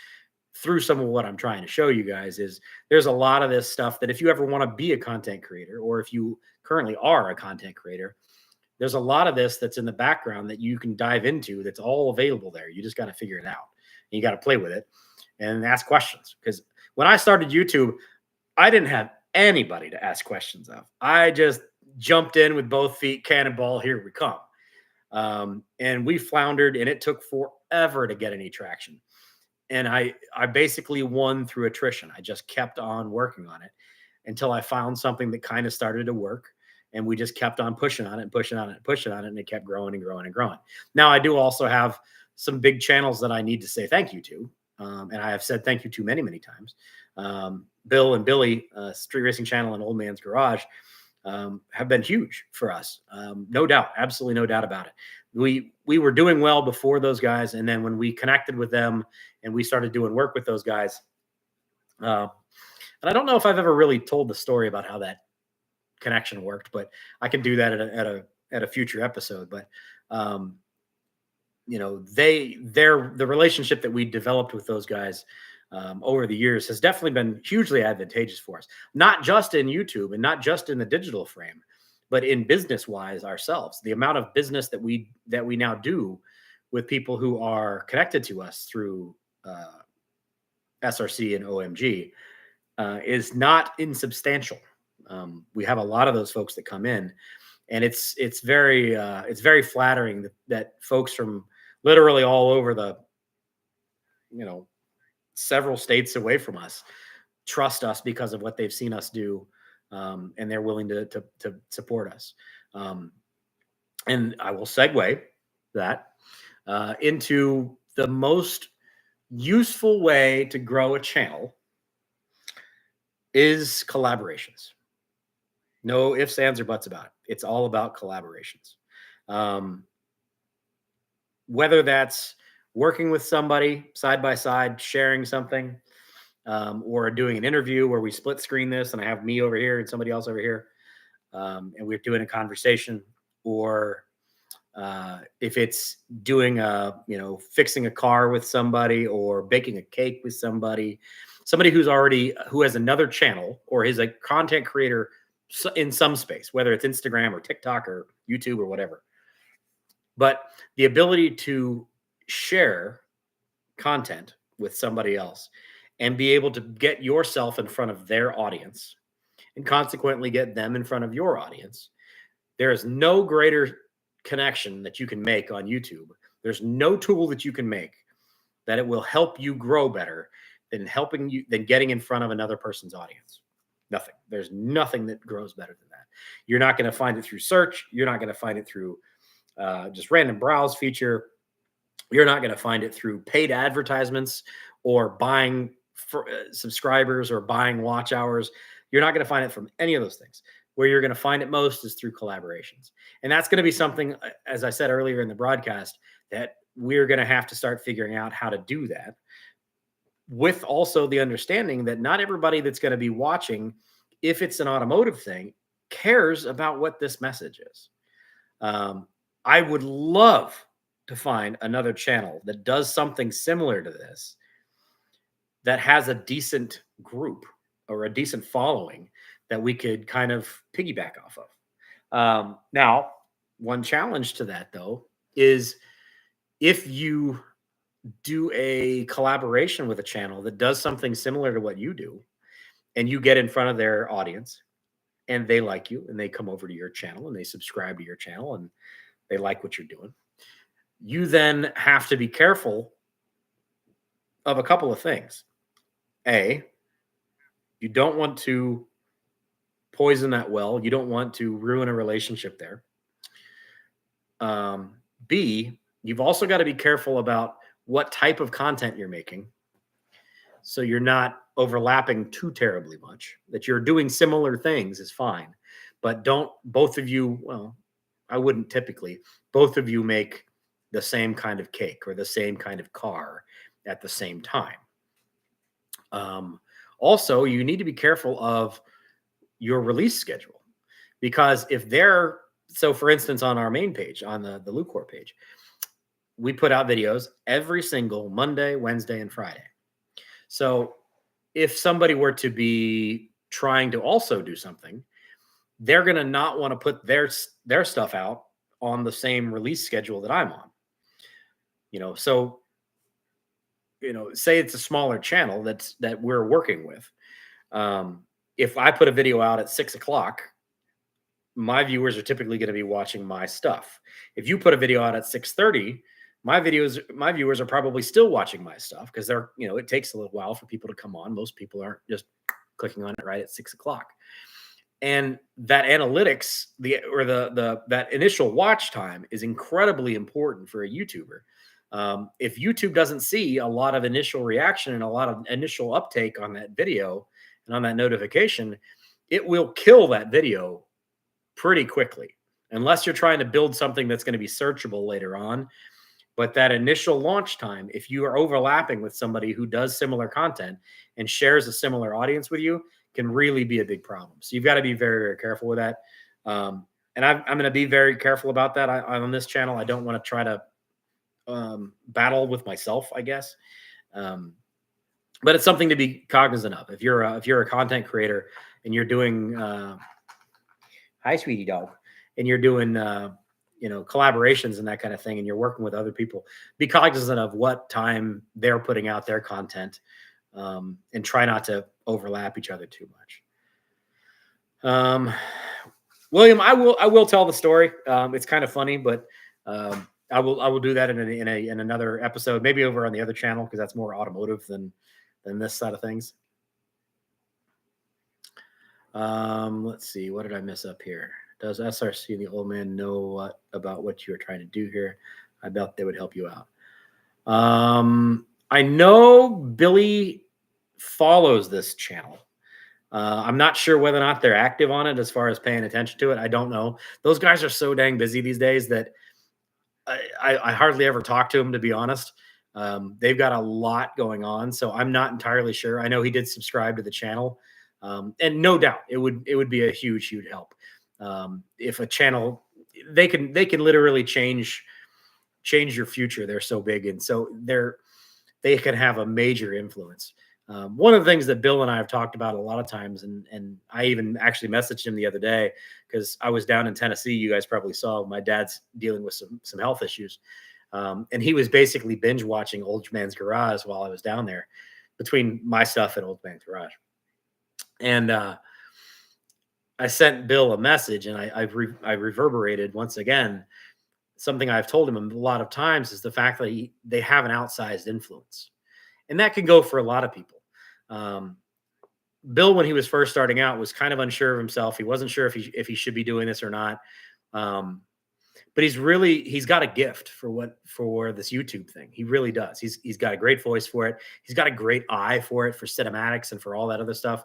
through some of what I'm trying to show you guys. Is there's a lot of this stuff that if you ever want to be a content creator, or if you currently are a content creator, there's a lot of this that's in the background that you can dive into, that's all available there. You just got to figure it out. You got to play with it and ask questions. Because when I started YouTube, I didn't have anybody to ask questions of. I just jumped in with both feet, cannonball, here we come. And we floundered, and it took forever to get any traction. And I basically won through attrition. I just kept on working on it until I found something that kind of started to work. And we just kept on pushing on it and pushing on it and pushing on it. And it kept growing and growing and growing. Now, I do also have some big channels that I need to say thank you to. And I have said thank you to many, many times. Bill and Billy, Street Racing Channel and Old Man's Garage, have been huge for us. No doubt. Absolutely no doubt about it. We were doing well before those guys. And then when we connected with them and we started doing work with those guys, and I don't know if I've ever really told the story about how that connection worked, but I can do that at a future episode. But the relationship that we developed with those guys over the years has definitely been hugely advantageous for us, not just in YouTube and not just in the digital frame, but in business wise ourselves. The amount of business that we now do with people who are connected to us through SRC and OMG is not insubstantial. We have a lot of those folks that come in, and it's very flattering that folks from literally all over the, several states away from us trust us because of what they've seen us do, and they're willing to support us. And I will segue that into the most useful way to grow a channel is collaborations. No ifs, ands, or buts about it. It's all about collaborations. Whether that's working with somebody side by side, sharing something, or doing an interview where we split screen this and I have me over here and somebody else over here, and we're doing a conversation, or if it's doing fixing a car with somebody or baking a cake with somebody who has another channel or is a content creator in some space, whether it's Instagram or TikTok or YouTube or whatever. But the ability to share content with somebody else and be able to get yourself in front of their audience and consequently get them in front of your audience. There is no greater connection that you can make on YouTube. There's no tool that you can make that it will help you grow better than getting in front of another person's audience. Nothing. There's nothing that grows better than that. You're not going to find it through search. You're not going to find it through just random browse feature. You're not going to find it through paid advertisements or buying subscribers or buying watch hours. You're not going to find it from any of those things. Where you're going to find it most is through collaborations. And that's going to be something, as I said earlier in the broadcast, that we're going to have to start figuring out how to do that, with also the understanding that not everybody that's going to be watching, if it's an automotive thing, cares about what this message is. I would love to find another channel that does something similar to this, that has a decent group or a decent following that we could kind of piggyback off of. Now, one challenge to that, though, is if you do a collaboration with a channel that does something similar to what you do, and you get in front of their audience and they like you and they come over to your channel and they subscribe to your channel and they like what you're doing, you then have to be careful of a couple of things. A, you don't want to poison that well. You don't want to ruin a relationship there. B, you've also got to be careful about what type of content you're making, so you're not overlapping too terribly much. That you're doing similar things is fine, but don't both of you, well, I wouldn't typically, both of you make the same kind of cake or the same kind of car at the same time. Also, you need to be careful of your release schedule, because if they're, so for instance, on our main page, on the Lucor page, we put out videos every single Monday, Wednesday, and Friday. So if somebody were to be trying to also do something, they're going to not want to put their stuff out on the same release schedule that I'm on. So say it's a smaller channel that we're working with. If I put a video out at 6:00, my viewers are typically going to be watching my stuff. If you put a video out at 6:30, my viewers are probably still watching my stuff, because they're, it takes a little while for people to come on. Most people aren't just clicking on it right at 6:00. And that analytics, that initial watch time is incredibly important for a YouTuber. If YouTube doesn't see a lot of initial reaction and a lot of initial uptake on that video and on that notification, it will kill that video pretty quickly, unless you're trying to build something that's going to be searchable later on. But that initial launch time, if you are overlapping with somebody who does similar content and shares a similar audience with you, can really be a big problem. So you've got to be very, very careful with that. And I'm going to be very careful about that. On this channel, I don't want to try to battle with myself, I guess. But it's something to be cognizant of. If you're a content creator and you're doing hi, sweetie dog, and you're doing collaborations and that kind of thing, and you're working with other people, be cognizant of what time they're putting out their content, and try not to overlap each other too much. William, I will tell the story. It's kind of funny, but I will do that in another episode, maybe over on the other channel, because that's more automotive than this side of things. Let's see, what did I miss up here? Does SRC and the old man know about what you're trying to do here? I bet they would help you out. I know Billy follows this channel. I'm not sure whether or not they're active on it as far as paying attention to it. I don't know. Those guys are so dang busy these days that I hardly ever talk to them, to be honest. They've got a lot going on, so I'm not entirely sure. I know he did subscribe to the channel, and no doubt it would be a huge help. If a channel, they can literally change your future. They're so big, and so they can have a major influence. One of the things that Bill and I have talked about a lot of times, and I even actually messaged him the other day because I was down in Tennessee. You guys probably saw my dad's dealing with some health issues, and he was basically binge watching Old Man's Garage while I was down there, between my stuff and Old Man's Garage. And I sent Bill a message, and I reverberated once again something I've told him a lot of times, is the fact that they have an outsized influence, and that can go for a lot of people. Um, Bill, when he was first starting out, was kind of unsure of himself. He wasn't sure if he should be doing this or not. Um, but he's got a gift for this YouTube thing. He really does. He's got a great voice for it. He's got a great eye for it, for cinematics and for all that other stuff.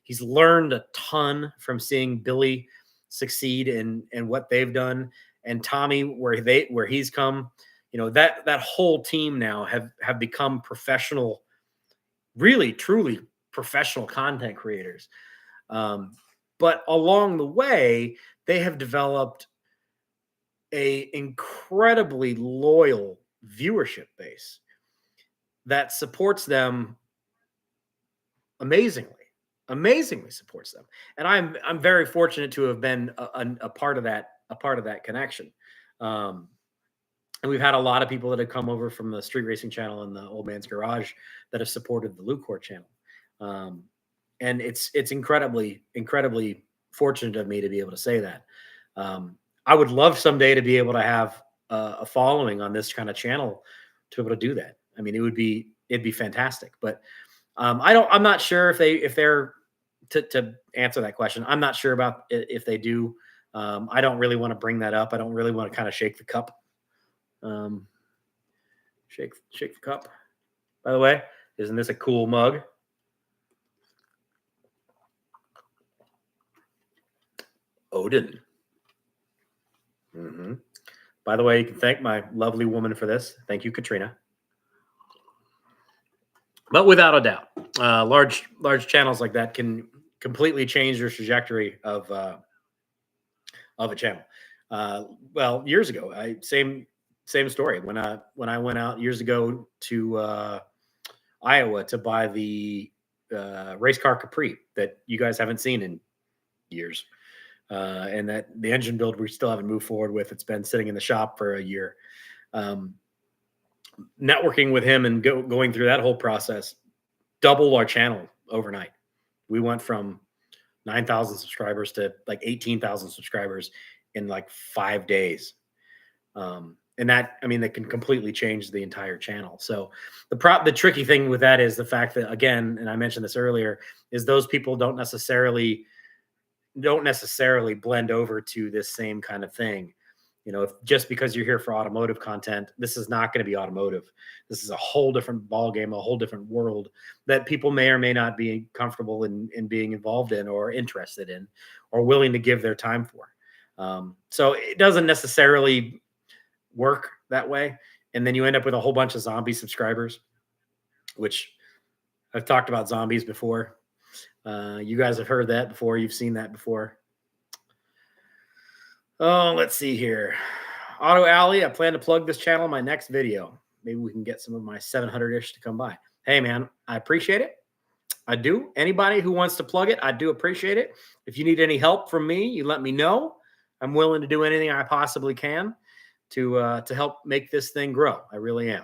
He's learned a ton from seeing Billy succeed in what they've done, and Tommy where he's come. That whole team now have become professional, really truly professional content creators. But along the way, they have developed a incredibly loyal viewership base that supports them amazingly supports them. And I'm very fortunate to have been a part of that connection. And we've had a lot of people that have come over from the Street Racing channel and the Old Man's Garage that have supported the Lucor channel. And it's incredibly fortunate of me to be able to say that. I would love someday to be able to have a following on this kind of channel to be able to do that. I mean, it'd be fantastic. But I'm not sure if they're to answer that question. I'm not sure about if they do. I don't really want to bring that up. I don't really want to kind of shake the cup. Shake the cup. By the way, isn't this a cool mug? Odin. By the way, you can thank my lovely woman for this. Thank you, Katrina. But without a doubt, large channels like that can completely change the trajectory of a channel. Well, years ago, same story. When I went out years ago to Iowa to buy the race car Capri that you guys haven't seen in years. And that the engine build we still haven't moved forward with. It's been sitting in the shop for a year. Networking with him and going through that whole process doubled our channel overnight. We went from 9,000 subscribers to like 18,000 subscribers in like 5 days. And that can completely change the entire channel. So the tricky thing with that is the fact that, again, and I mentioned this earlier, is those people don't necessarily blend over to this same kind of thing. Just because you're here for automotive content, this is not going to be automotive. This is a whole different ball game, a whole different world that people may or may not be comfortable in being involved in, or interested in, or willing to give their time for. So it doesn't necessarily work that way. And then you end up with a whole bunch of zombie subscribers, which I've talked about zombies before. You guys have heard that before. You've seen that before. Oh, let's see here. Auto Alley, I plan to plug this channel in my next video. Maybe we can get some of my 700-ish to come by. Hey, man, I appreciate it. I do. Anybody who wants to plug it, I do appreciate it. If you need any help from me, you let me know. I'm willing to do anything I possibly can to help make this thing grow. I really am.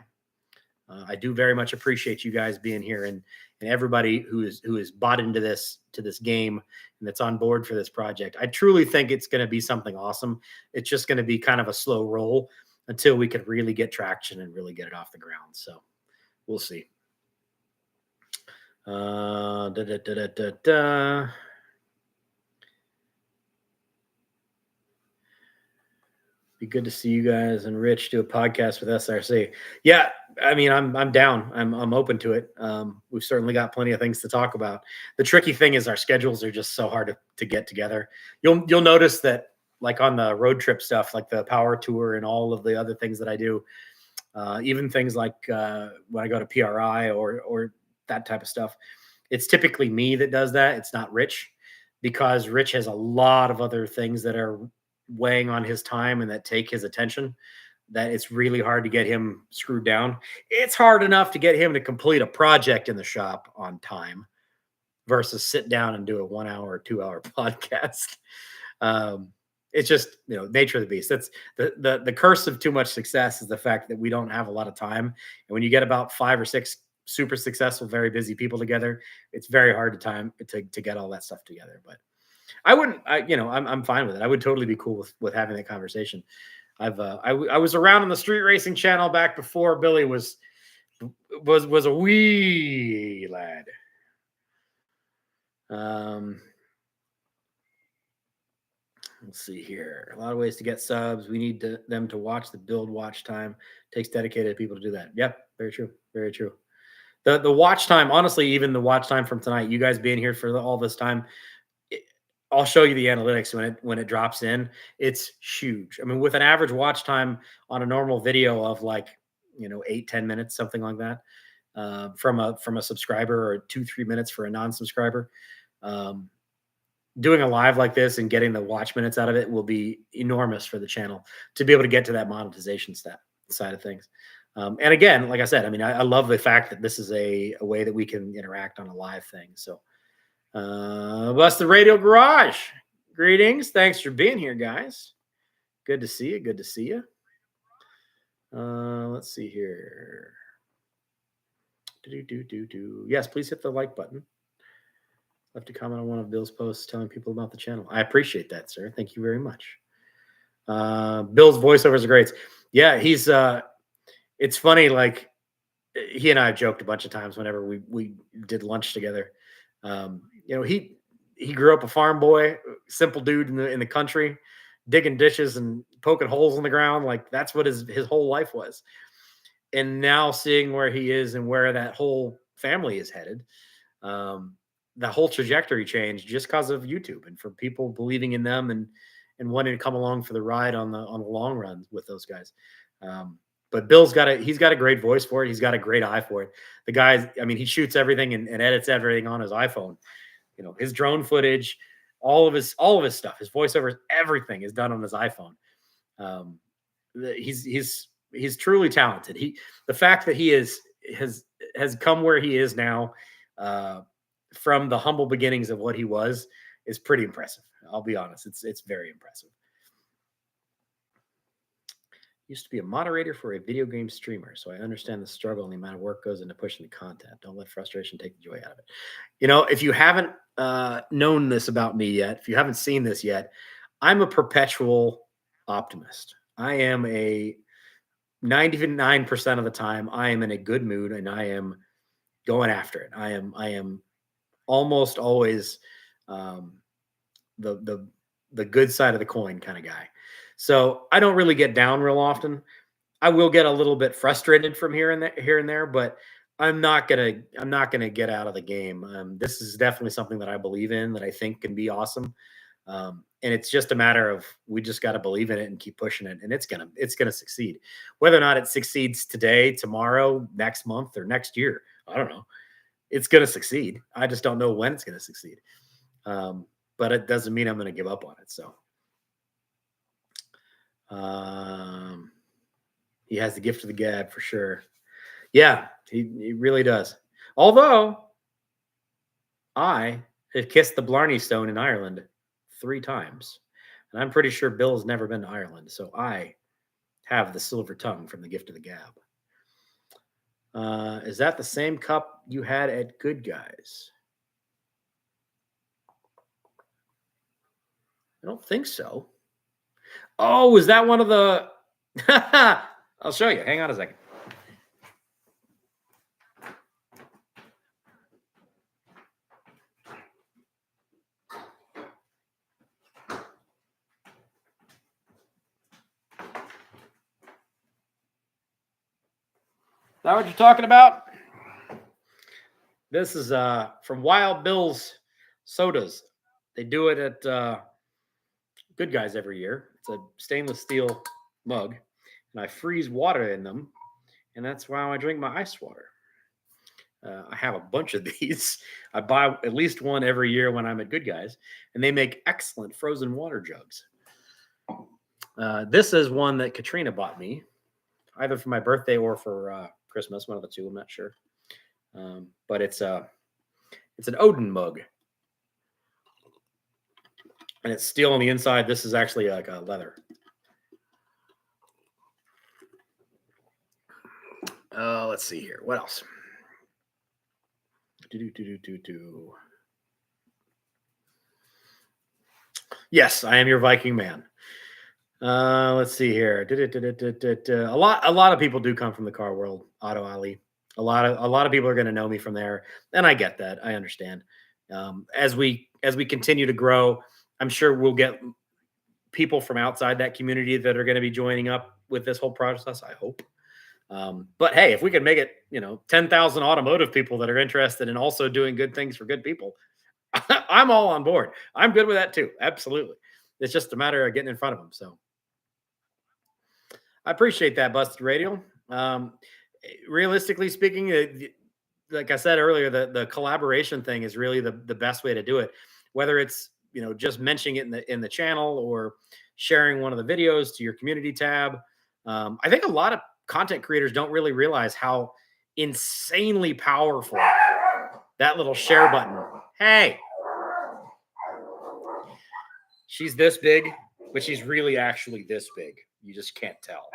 I do very much appreciate you guys being here, and everybody who is bought into this game and that's on board for this project. I truly think it's going to be something awesome. It's just going to be kind of a slow roll until we can really get traction and really get it off the ground. So we'll see. Be good to see you guys and Rich do a podcast with SRC. Yeah, I mean, I'm down. I'm open to it. We've certainly got plenty of things to talk about. The tricky thing is our schedules are just so hard to get together. You'll notice that, like on the road trip stuff, like the power tour and all of the other things that I do, Even things like when I go to PRI or that type of stuff, it's typically me that does that. It's not Rich, because Rich has a lot of other things that are weighing on his time and that take his attention, that it's really hard to get him screwed down. It's hard enough to get him to complete a project in the shop on time versus sit down and do a 1 hour or 2 hour podcast. Um, it's just, nature of the beast. That's the curse of too much success, is the fact that we don't have a lot of time. And when you get about 5 or 6 super successful, very busy people together, it's very hard to get all that stuff together. But I wouldn't, I'm fine with it. I would totally be cool with having that conversation. I was around on the street racing channel back before Billy was a wee lad. Let's see here. A lot of ways to get subs. We need them to watch the build watch time. Takes dedicated people to do that. Yep, very true. Very true. The watch time, honestly, even the watch time from tonight, you guys being here for all this time, I'll show you the analytics when it drops in. It's huge. I mean, with an average watch time on a normal video of 8-10 minutes, something like that, from a subscriber, or 2-3 minutes for a non-subscriber. Doing a live like this and getting the watch minutes out of it will be enormous for the channel to be able to get to that monetization side of things. And again, like I said, I mean, I love the fact that this is a way that we can interact on a live thing. So, Bust the Radio Garage. Greetings. Thanks for being here, guys. Good to see you. Good to see you. Let's see here. Yes, please hit the like button. Left a comment on one of Bill's posts telling people about the channel. I appreciate that, sir. Thank you very much. Bill's voiceovers are great. Yeah, he's it's funny, like he and I have joked a bunch of times whenever we did lunch together. He grew up a farm boy, simple dude in the country, digging ditches and poking holes in the ground. Like that's what his whole life was. And now seeing where he is and where that whole family is headed, the whole trajectory changed just because of YouTube and for people believing in them and wanting to come along for the ride on the long run with those guys. But Bill's he's got a great voice for it. He's got a great eye for it. The guy, I mean, he shoots everything and edits everything on his iPhone. His drone footage, all of his stuff, his voiceovers, everything is done on his iPhone. He's truly talented. The fact that he has come where he is now, from the humble beginnings of what he was, is pretty impressive. I'll be honest. It's very impressive. Used to be a moderator for a video game streamer, so I understand the struggle and the amount of work goes into pushing the content. Don't let frustration take the joy out of it. If you haven't known this about me yet, if you haven't seen this yet, I'm a perpetual optimist. I am 99% of the time, I am in a good mood and I am going after it. I am almost always the good side of the coin kind of guy. So I don't really get down real often. I will get a little bit frustrated from here and there, but I'm not gonna get out of the game. This is definitely something that I believe in, that I think can be awesome. And it's just a matter of, we just got to believe in it and keep pushing it, and it's gonna succeed. Whether or not it succeeds today, tomorrow, next month, or next year, I don't know. It's gonna succeed. I just don't know when it's gonna succeed. But it doesn't mean I'm gonna give up on it. So. He has the gift of the gab for sure. Yeah, he really does. Although I have kissed the Blarney Stone in Ireland 3 times, and I'm pretty sure Bill has never been to Ireland, so I have the silver tongue from the gift of the gab. Is that the same cup you had at Good Guys? I don't think so. Oh, is that one of the... I'll show you. Hang on a second. Is that what you're talking about? This is from Wild Bill's Sodas. They do it at Good Guys every year. It's a stainless steel mug, and I freeze water in them and that's why I drink my ice water. I have a bunch of these. I buy at least one every year when I'm at Good Guys, and they make excellent frozen water jugs. This is one that Katrina bought me, either for my birthday or for Christmas, one of the two. I'm not sure, but it's an Odin mug, and it's steel on the inside. This is actually like a leather. Let's see here. What else? Yes, I am your Viking man. Let's see here. A lot of people do come from the car world, Auto Ali. A lot of people are going to know me from there, and I get that. I understand. As we continue to grow, I'm sure we'll get people from outside that community that are going to be joining up with this whole process. I hope. But hey, if we can make it, 10,000 automotive people that are interested in also doing good things for good people, I'm all on board. I'm good with that too. Absolutely. It's just a matter of getting in front of them. So I appreciate that, Busted Radio. Realistically speaking, like I said earlier, the collaboration thing is really the best way to do it. Whether it's just mentioning it in the channel or sharing one of the videos to your community tab. I think a lot of content creators don't really realize how insanely powerful that little share button. Hey, she's this big, but she's really actually this big. You just can't tell.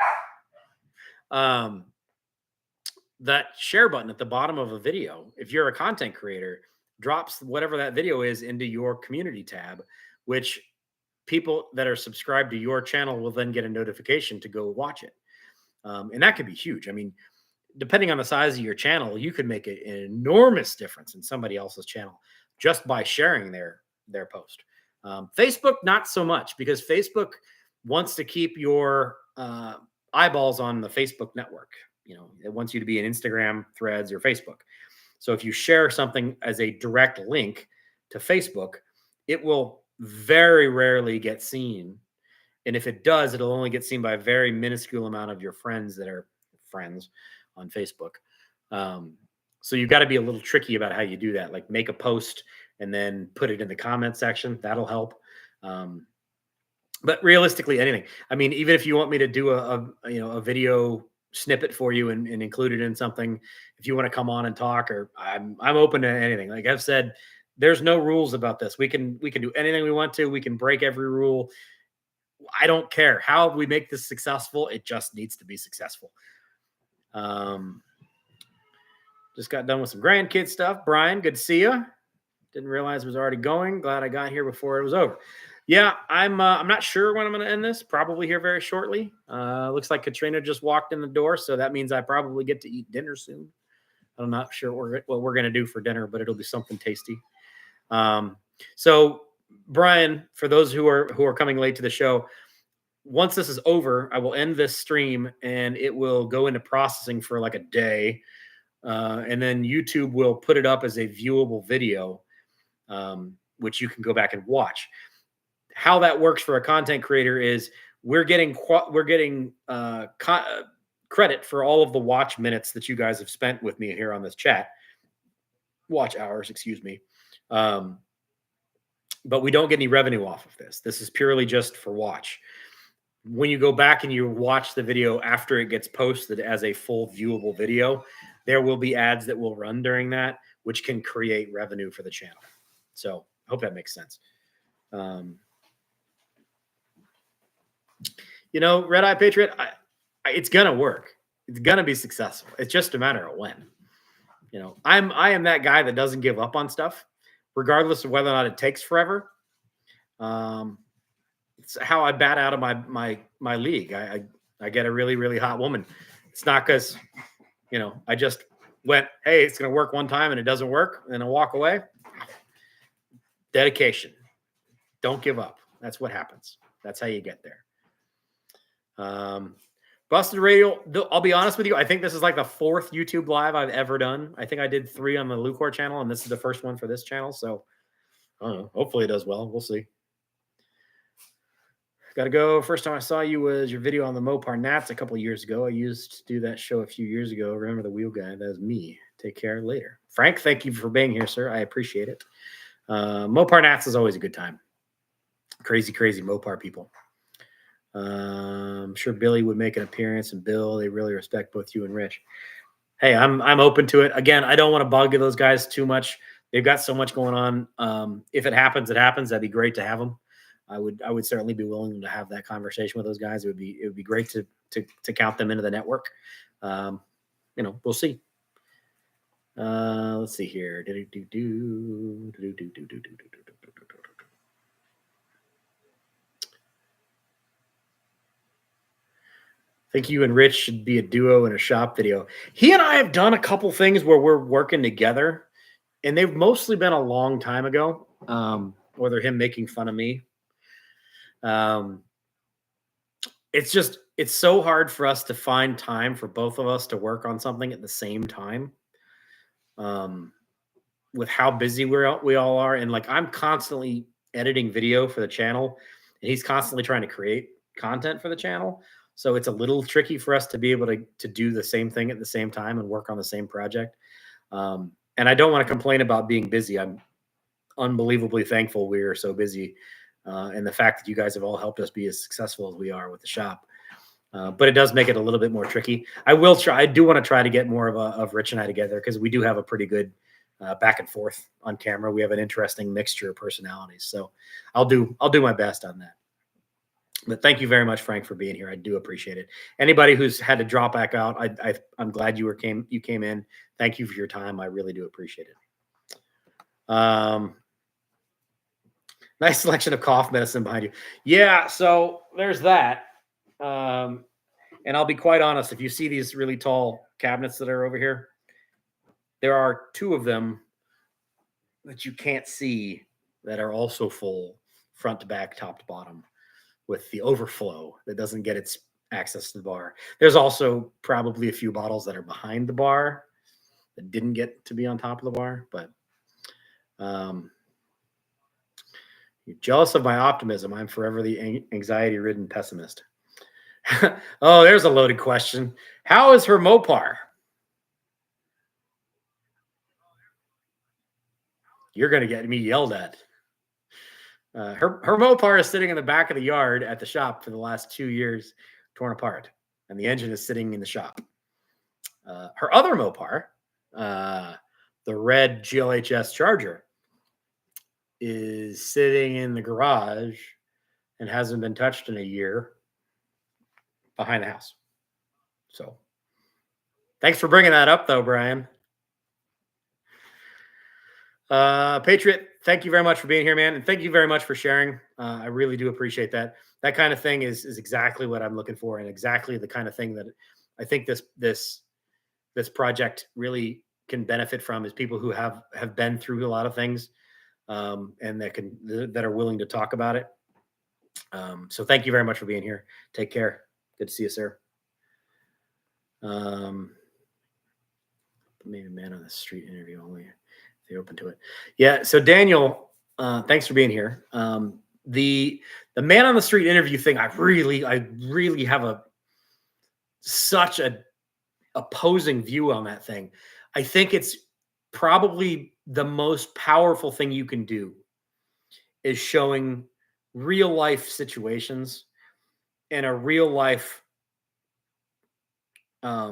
That share button at the bottom of a video, if you're a content creator, drops whatever that video is into your community tab, which people that are subscribed to your channel will then get a notification to go watch it. And that could be huge. I mean, depending on the size of your channel, you could make an enormous difference in somebody else's channel just by sharing their post. Facebook, not so much, because Facebook wants to keep your eyeballs on the Facebook network. It wants you to be in Instagram, Threads, or Facebook. So if you share something as a direct link to Facebook, it will very rarely get seen. And if it does, it'll only get seen by a very minuscule amount of your friends that are friends on Facebook. So you've got to be a little tricky about how you do that. Like make a post and then put it in the comment section. That'll help. But realistically, anything. I mean, even if you want me to do a video snippet for you and include it in something, if you want to come on and talk, or I'm open to anything. Like I've said, there's no rules about this. We can do anything we want to. We can break every rule. I don't care how we make this successful. It just needs to be successful. Just got done with some grandkid stuff. Brian, good to see you. Didn't realize it was already going. Glad I got here before it was over. Yeah, I'm not sure when I'm going to end this. Probably here very shortly. Looks like Katrina just walked in the door, so that means I probably get to eat dinner soon. I'm not sure what we're going to do for dinner, but it'll be something tasty. So, Brian, for those who are coming late to the show, once this is over, I will end this stream and it will go into processing for like a day, and then YouTube will put it up as a viewable video, which you can go back and watch. How that works for a content creator is we're getting credit for all of the watch minutes that you guys have spent with me here on this chat. Watch hours, excuse me. But we don't get any revenue off of this. This is purely just for watch. When you go back and you watch the video after it gets posted as a full viewable video, there will be ads that will run during that, which can create revenue for the channel. So I hope that makes sense. Red Eye Patriot, it's going to work. It's going to be successful. It's just a matter of when. I am that guy that doesn't give up on stuff, regardless of whether or not it takes forever. It's how I bat out of my league. I get a really, really hot woman. It's not because, I just went, hey, it's going to work one time and it doesn't work, and I walk away. Dedication. Don't give up. That's what happens. That's how you get there. Busted Radio, I'll be honest with you, I think this is like the 4th YouTube live I've ever done. I think I did 3 on the Lucor channel, and this is the first one for this channel. So I don't know. Hopefully it does well. We'll see. Gotta go. First time I saw you was your video on the Mopar Nats a couple of years ago. I used to do that show a few years ago. Remember the wheel guy? That was me. Take care later. Frank, thank you for being here, sir. I appreciate it. Mopar Nats is always a good time. Crazy, crazy Mopar people. I'm sure Billy would make an appearance, and Bill, they really respect both you and Rich. Hey, I'm open to it. Again, I don't want to bug those guys too much. They've got so much going on. If it happens, it happens. That'd be great to have them. I would certainly be willing to have that conversation with those guys. It would be great to count them into the network. We'll see. Let's see here. I think you and Rich should be a duo in a shop video. He and I have done a couple things where we're working together, and they've mostly been a long time ago. Whether him making fun of me. It's so hard for us to find time for both of us to work on something at the same time. With how busy we all are, and like I'm constantly editing video for the channel, and he's constantly trying to create content for the channel. So it's a little tricky for us to be able to do the same thing at the same time and work on the same project. And I don't want to complain about being busy. I'm unbelievably thankful we are so busy, and the fact that you guys have all helped us be as successful as we are with the shop. But it does make it a little bit more tricky. I do want to try to get more of Rich and I together, because we do have a pretty good back and forth on camera. We have an interesting mixture of personalities. So I'll do my best on that. But thank you very much, Frank, for being here. I do appreciate it. Anybody who's had to drop back out, I'm glad you came in. Thank you for your time. I really do appreciate it. Nice selection of cough medicine behind you. Yeah, so there's that. And I'll be quite honest, if you see these really tall cabinets that are over here, there are two of them that you can't see that are also full, front to back, top to bottom, with the overflow that doesn't get its access to the bar. There's also probably a few bottles that are behind the bar that didn't get to be on top of the bar, but you're jealous of my optimism. I'm forever the anxiety-ridden pessimist. Oh, there's a loaded question. How is her Mopar? You're going to get me yelled at. Her Mopar is sitting in the back of the yard at the shop for the last 2 years, torn apart, and the engine is sitting in the shop. Her other Mopar, the red GLHS Charger, is sitting in the garage and hasn't been touched in a year behind the house. So thanks for bringing that up, though, Brian. Patriot, thank you very much for being here, man. And thank you very much for sharing. I really do appreciate that. That kind of thing is exactly what I'm looking for, and exactly the kind of thing that I think this project really can benefit from, is people who have been through a lot of things, and that are willing to talk about it. So thank you very much for being here. Take care. Good to see you, sir. Maybe man on the street interview only if they're open to it. Yeah. So Daniel, thanks for being here. The man on the street interview thing, I really have such a opposing view on that thing. I think it's probably the most powerful thing you can do is showing real life situations and a real life, I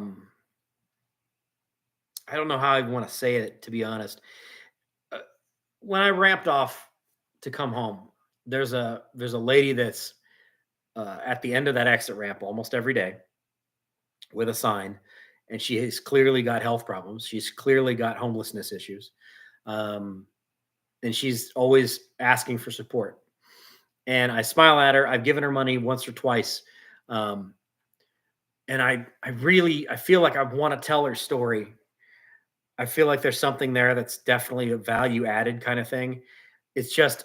don't know how I want to say it, to be honest. When I ramped off to come home, there's a lady that's at the end of that exit ramp almost every day with a sign, and she has clearly got health problems. She's clearly got homelessness issues, and she's always asking for support. And I smile at her. I've given her money once or twice, and I feel like I want to tell her story. I feel like there's something there that's definitely a value added kind of thing. It's just,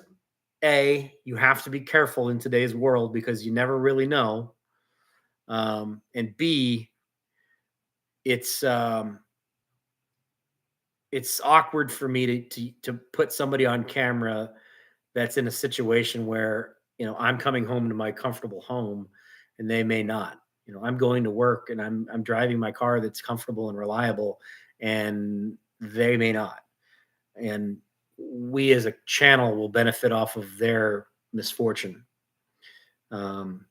you have to be careful in today's world because you never really know. And B, it's awkward for me to put somebody on camera that's in a situation where I'm coming home to my comfortable home and they may not. I'm going to work and I'm driving my car that's comfortable and reliable and they may not. And we as a channel will benefit off of their misfortune. Um,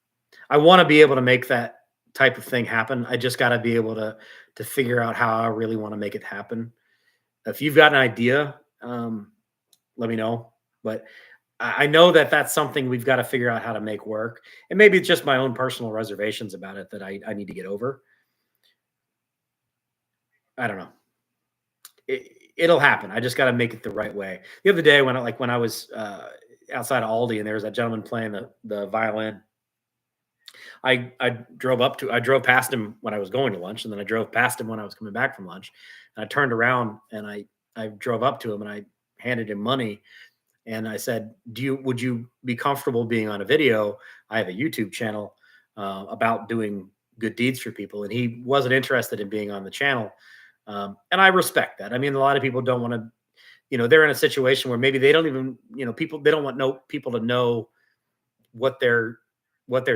I want to be able to make that type of thing happen. I just got to be able to figure out how I really want to make it happen. If you've got an idea, let me know. But I know that that's something we've got to figure out how to make work. And maybe it's just my own personal reservations about it that I need to get over. I don't know. It'll happen. I just got to make it the right way. The other day when I was outside of Aldi and there was that gentleman playing the violin, I drove past him when I was going to lunch, and then I drove past him when I was coming back from lunch. And I turned around and I drove up to him and I handed him money and I said, would you be comfortable being on a video? I have a YouTube channel about doing good deeds for people, and he wasn't interested in being on the channel. And I respect that. I mean, a lot of people don't want to, they're in a situation where maybe they don't even, they don't want people to know what their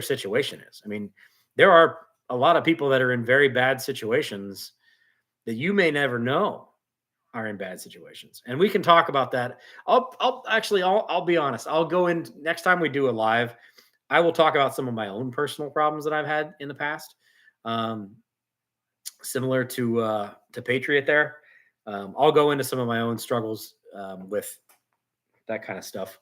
situation is. I mean, there are a lot of people that are in very bad situations that you may never know are in bad situations. And we can talk about that. I'll be honest. I'll go in next time we do a live. I will talk about some of my own personal problems that I've had in the past. Similar to Patriot there. I'll go into some of my own struggles with that kind of stuff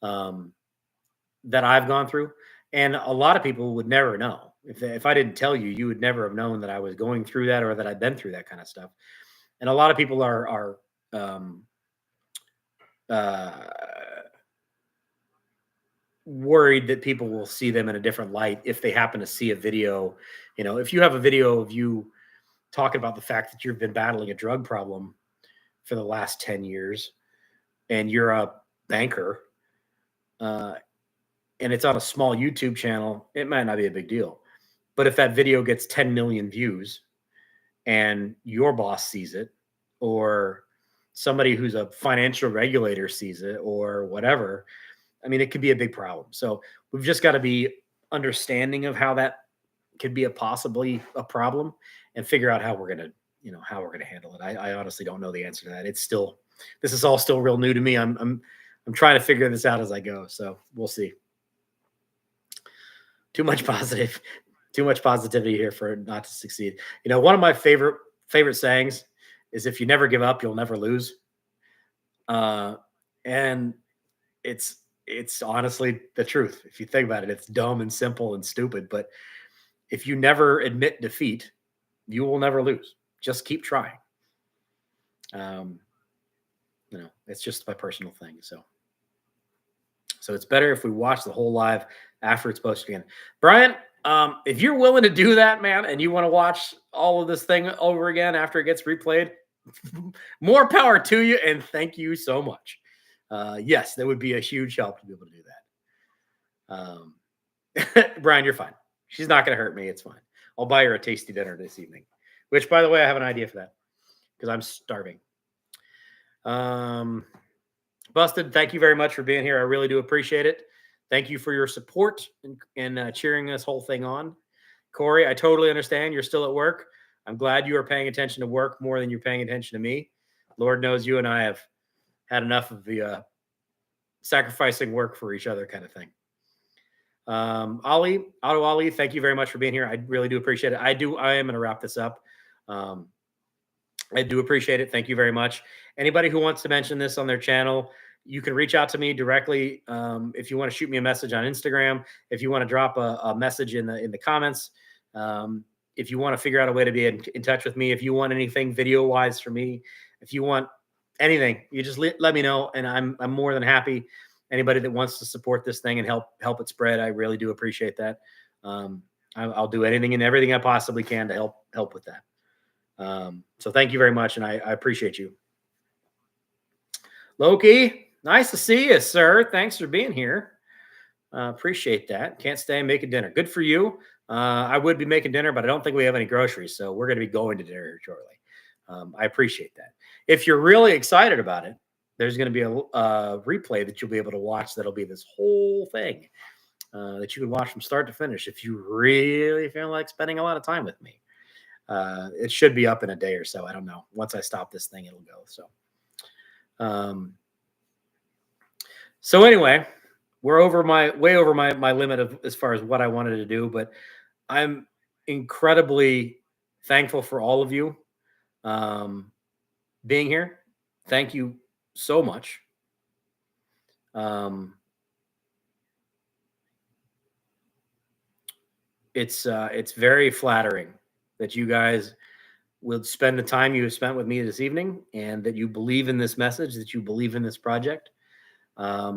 that I've gone through. And a lot of people would never know. If I didn't tell you, you would never have known that I was going through that or that I've been through that kind of stuff. And a lot of people are worried that people will see them in a different light if they happen to see a video. If you have a video of you talking about the fact that you've been battling a drug problem for the last 10 years and you're a banker, and it's on a small YouTube channel, it might not be a big deal. But if that video gets 10 million views and your boss sees it, or somebody who's a financial regulator sees it, or whatever, I mean, it could be a big problem. So we've just got to be understanding of how that could be possibly a problem and figure out how we're going to handle it. I honestly don't know the answer to that. This is all still real new to me. I'm trying to figure this out as I go. So we'll see. Too much positivity here for it not to succeed. One of my favorite sayings is, if you never give up, you'll never lose. And it's honestly the truth. If you think about it, it's dumb and simple and stupid, but if you never admit defeat, you will never lose. Just keep trying. It's just my personal thing. So it's better if we watch the whole live after it's posted again. Brian, if you're willing to do that, man, and you want to watch all of this thing over again after it gets replayed, more power to you, and thank you so much. Yes, that would be a huge help to be able to do that. Brian, you're fine. She's not going to hurt me. It's fine. I'll buy her a tasty dinner this evening, which, by the way, I have an idea for that because I'm starving. Busted, thank you very much for being here. I really do appreciate it. Thank you for your support and cheering this whole thing on. Corey, I totally understand. You're still at work. I'm glad you are paying attention to work more than you're paying attention to me. Lord knows you and I have had enough of the sacrificing work for each other kind of thing. Ali, thank you very much for being here. I really do appreciate it. I am going to wrap this up. I do appreciate it. Thank you very much. Anybody who wants to mention this on their channel, you can reach out to me directly. If you want to shoot me a message on Instagram, if you want to drop a message in the comments, if you want to figure out a way to be in touch with me, if you want anything video wise for me, if you want anything, you just let me know. And I'm more than happy. Anybody that wants to support this thing and help it spread, I really do appreciate that. I'll do anything and everything I possibly can to help with that. So thank you very much. And I appreciate you. Loki, nice to see you, sir. Thanks for being here. Appreciate that. Can't stay and make a dinner. Good for you. I would be making dinner, but I don't think we have any groceries. So we're going to be going to dinner shortly. I appreciate that. If you're really excited about it, there's going to be a replay that you'll be able to watch. That'll be this whole thing that you can watch from start to finish if you really feel like spending a lot of time with me. It should be up in a day or so. I don't know. Once I stop this thing, it'll go. So anyway, we're way over my limit of as far as what I wanted to do, but I'm incredibly thankful for all of you being here. Thank you so much. It's very flattering that you guys will spend the time you have spent with me this evening, and that you believe in this message, that you believe in this project. I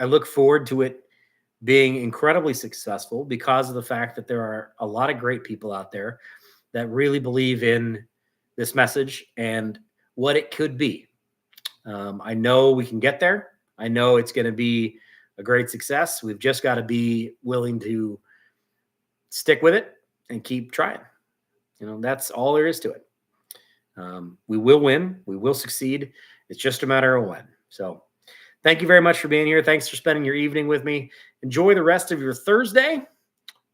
look forward to it being incredibly successful because of the fact that there are a lot of great people out there that really believe in this message and what it could be. I know we can get there. I know it's going to be a great success. We've just got to be willing to stick with it and keep trying. That's all there is to it. We will win. We will succeed. It's just a matter of when. So thank you very much for being here. Thanks for spending your evening with me. Enjoy the rest of your Thursday.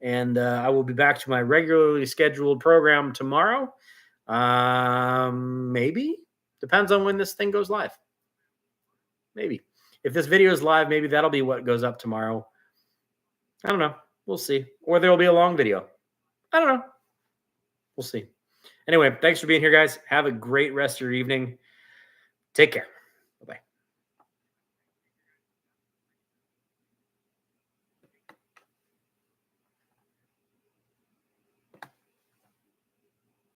And I will be back to my regularly scheduled program tomorrow. Maybe. Depends on when this thing goes live. Maybe. If this video is live, maybe that'll be what goes up tomorrow. I don't know. We'll see. Or there'll be a long video. I don't know. We'll see. Anyway, thanks for being here, guys. Have a great rest of your evening. Take care.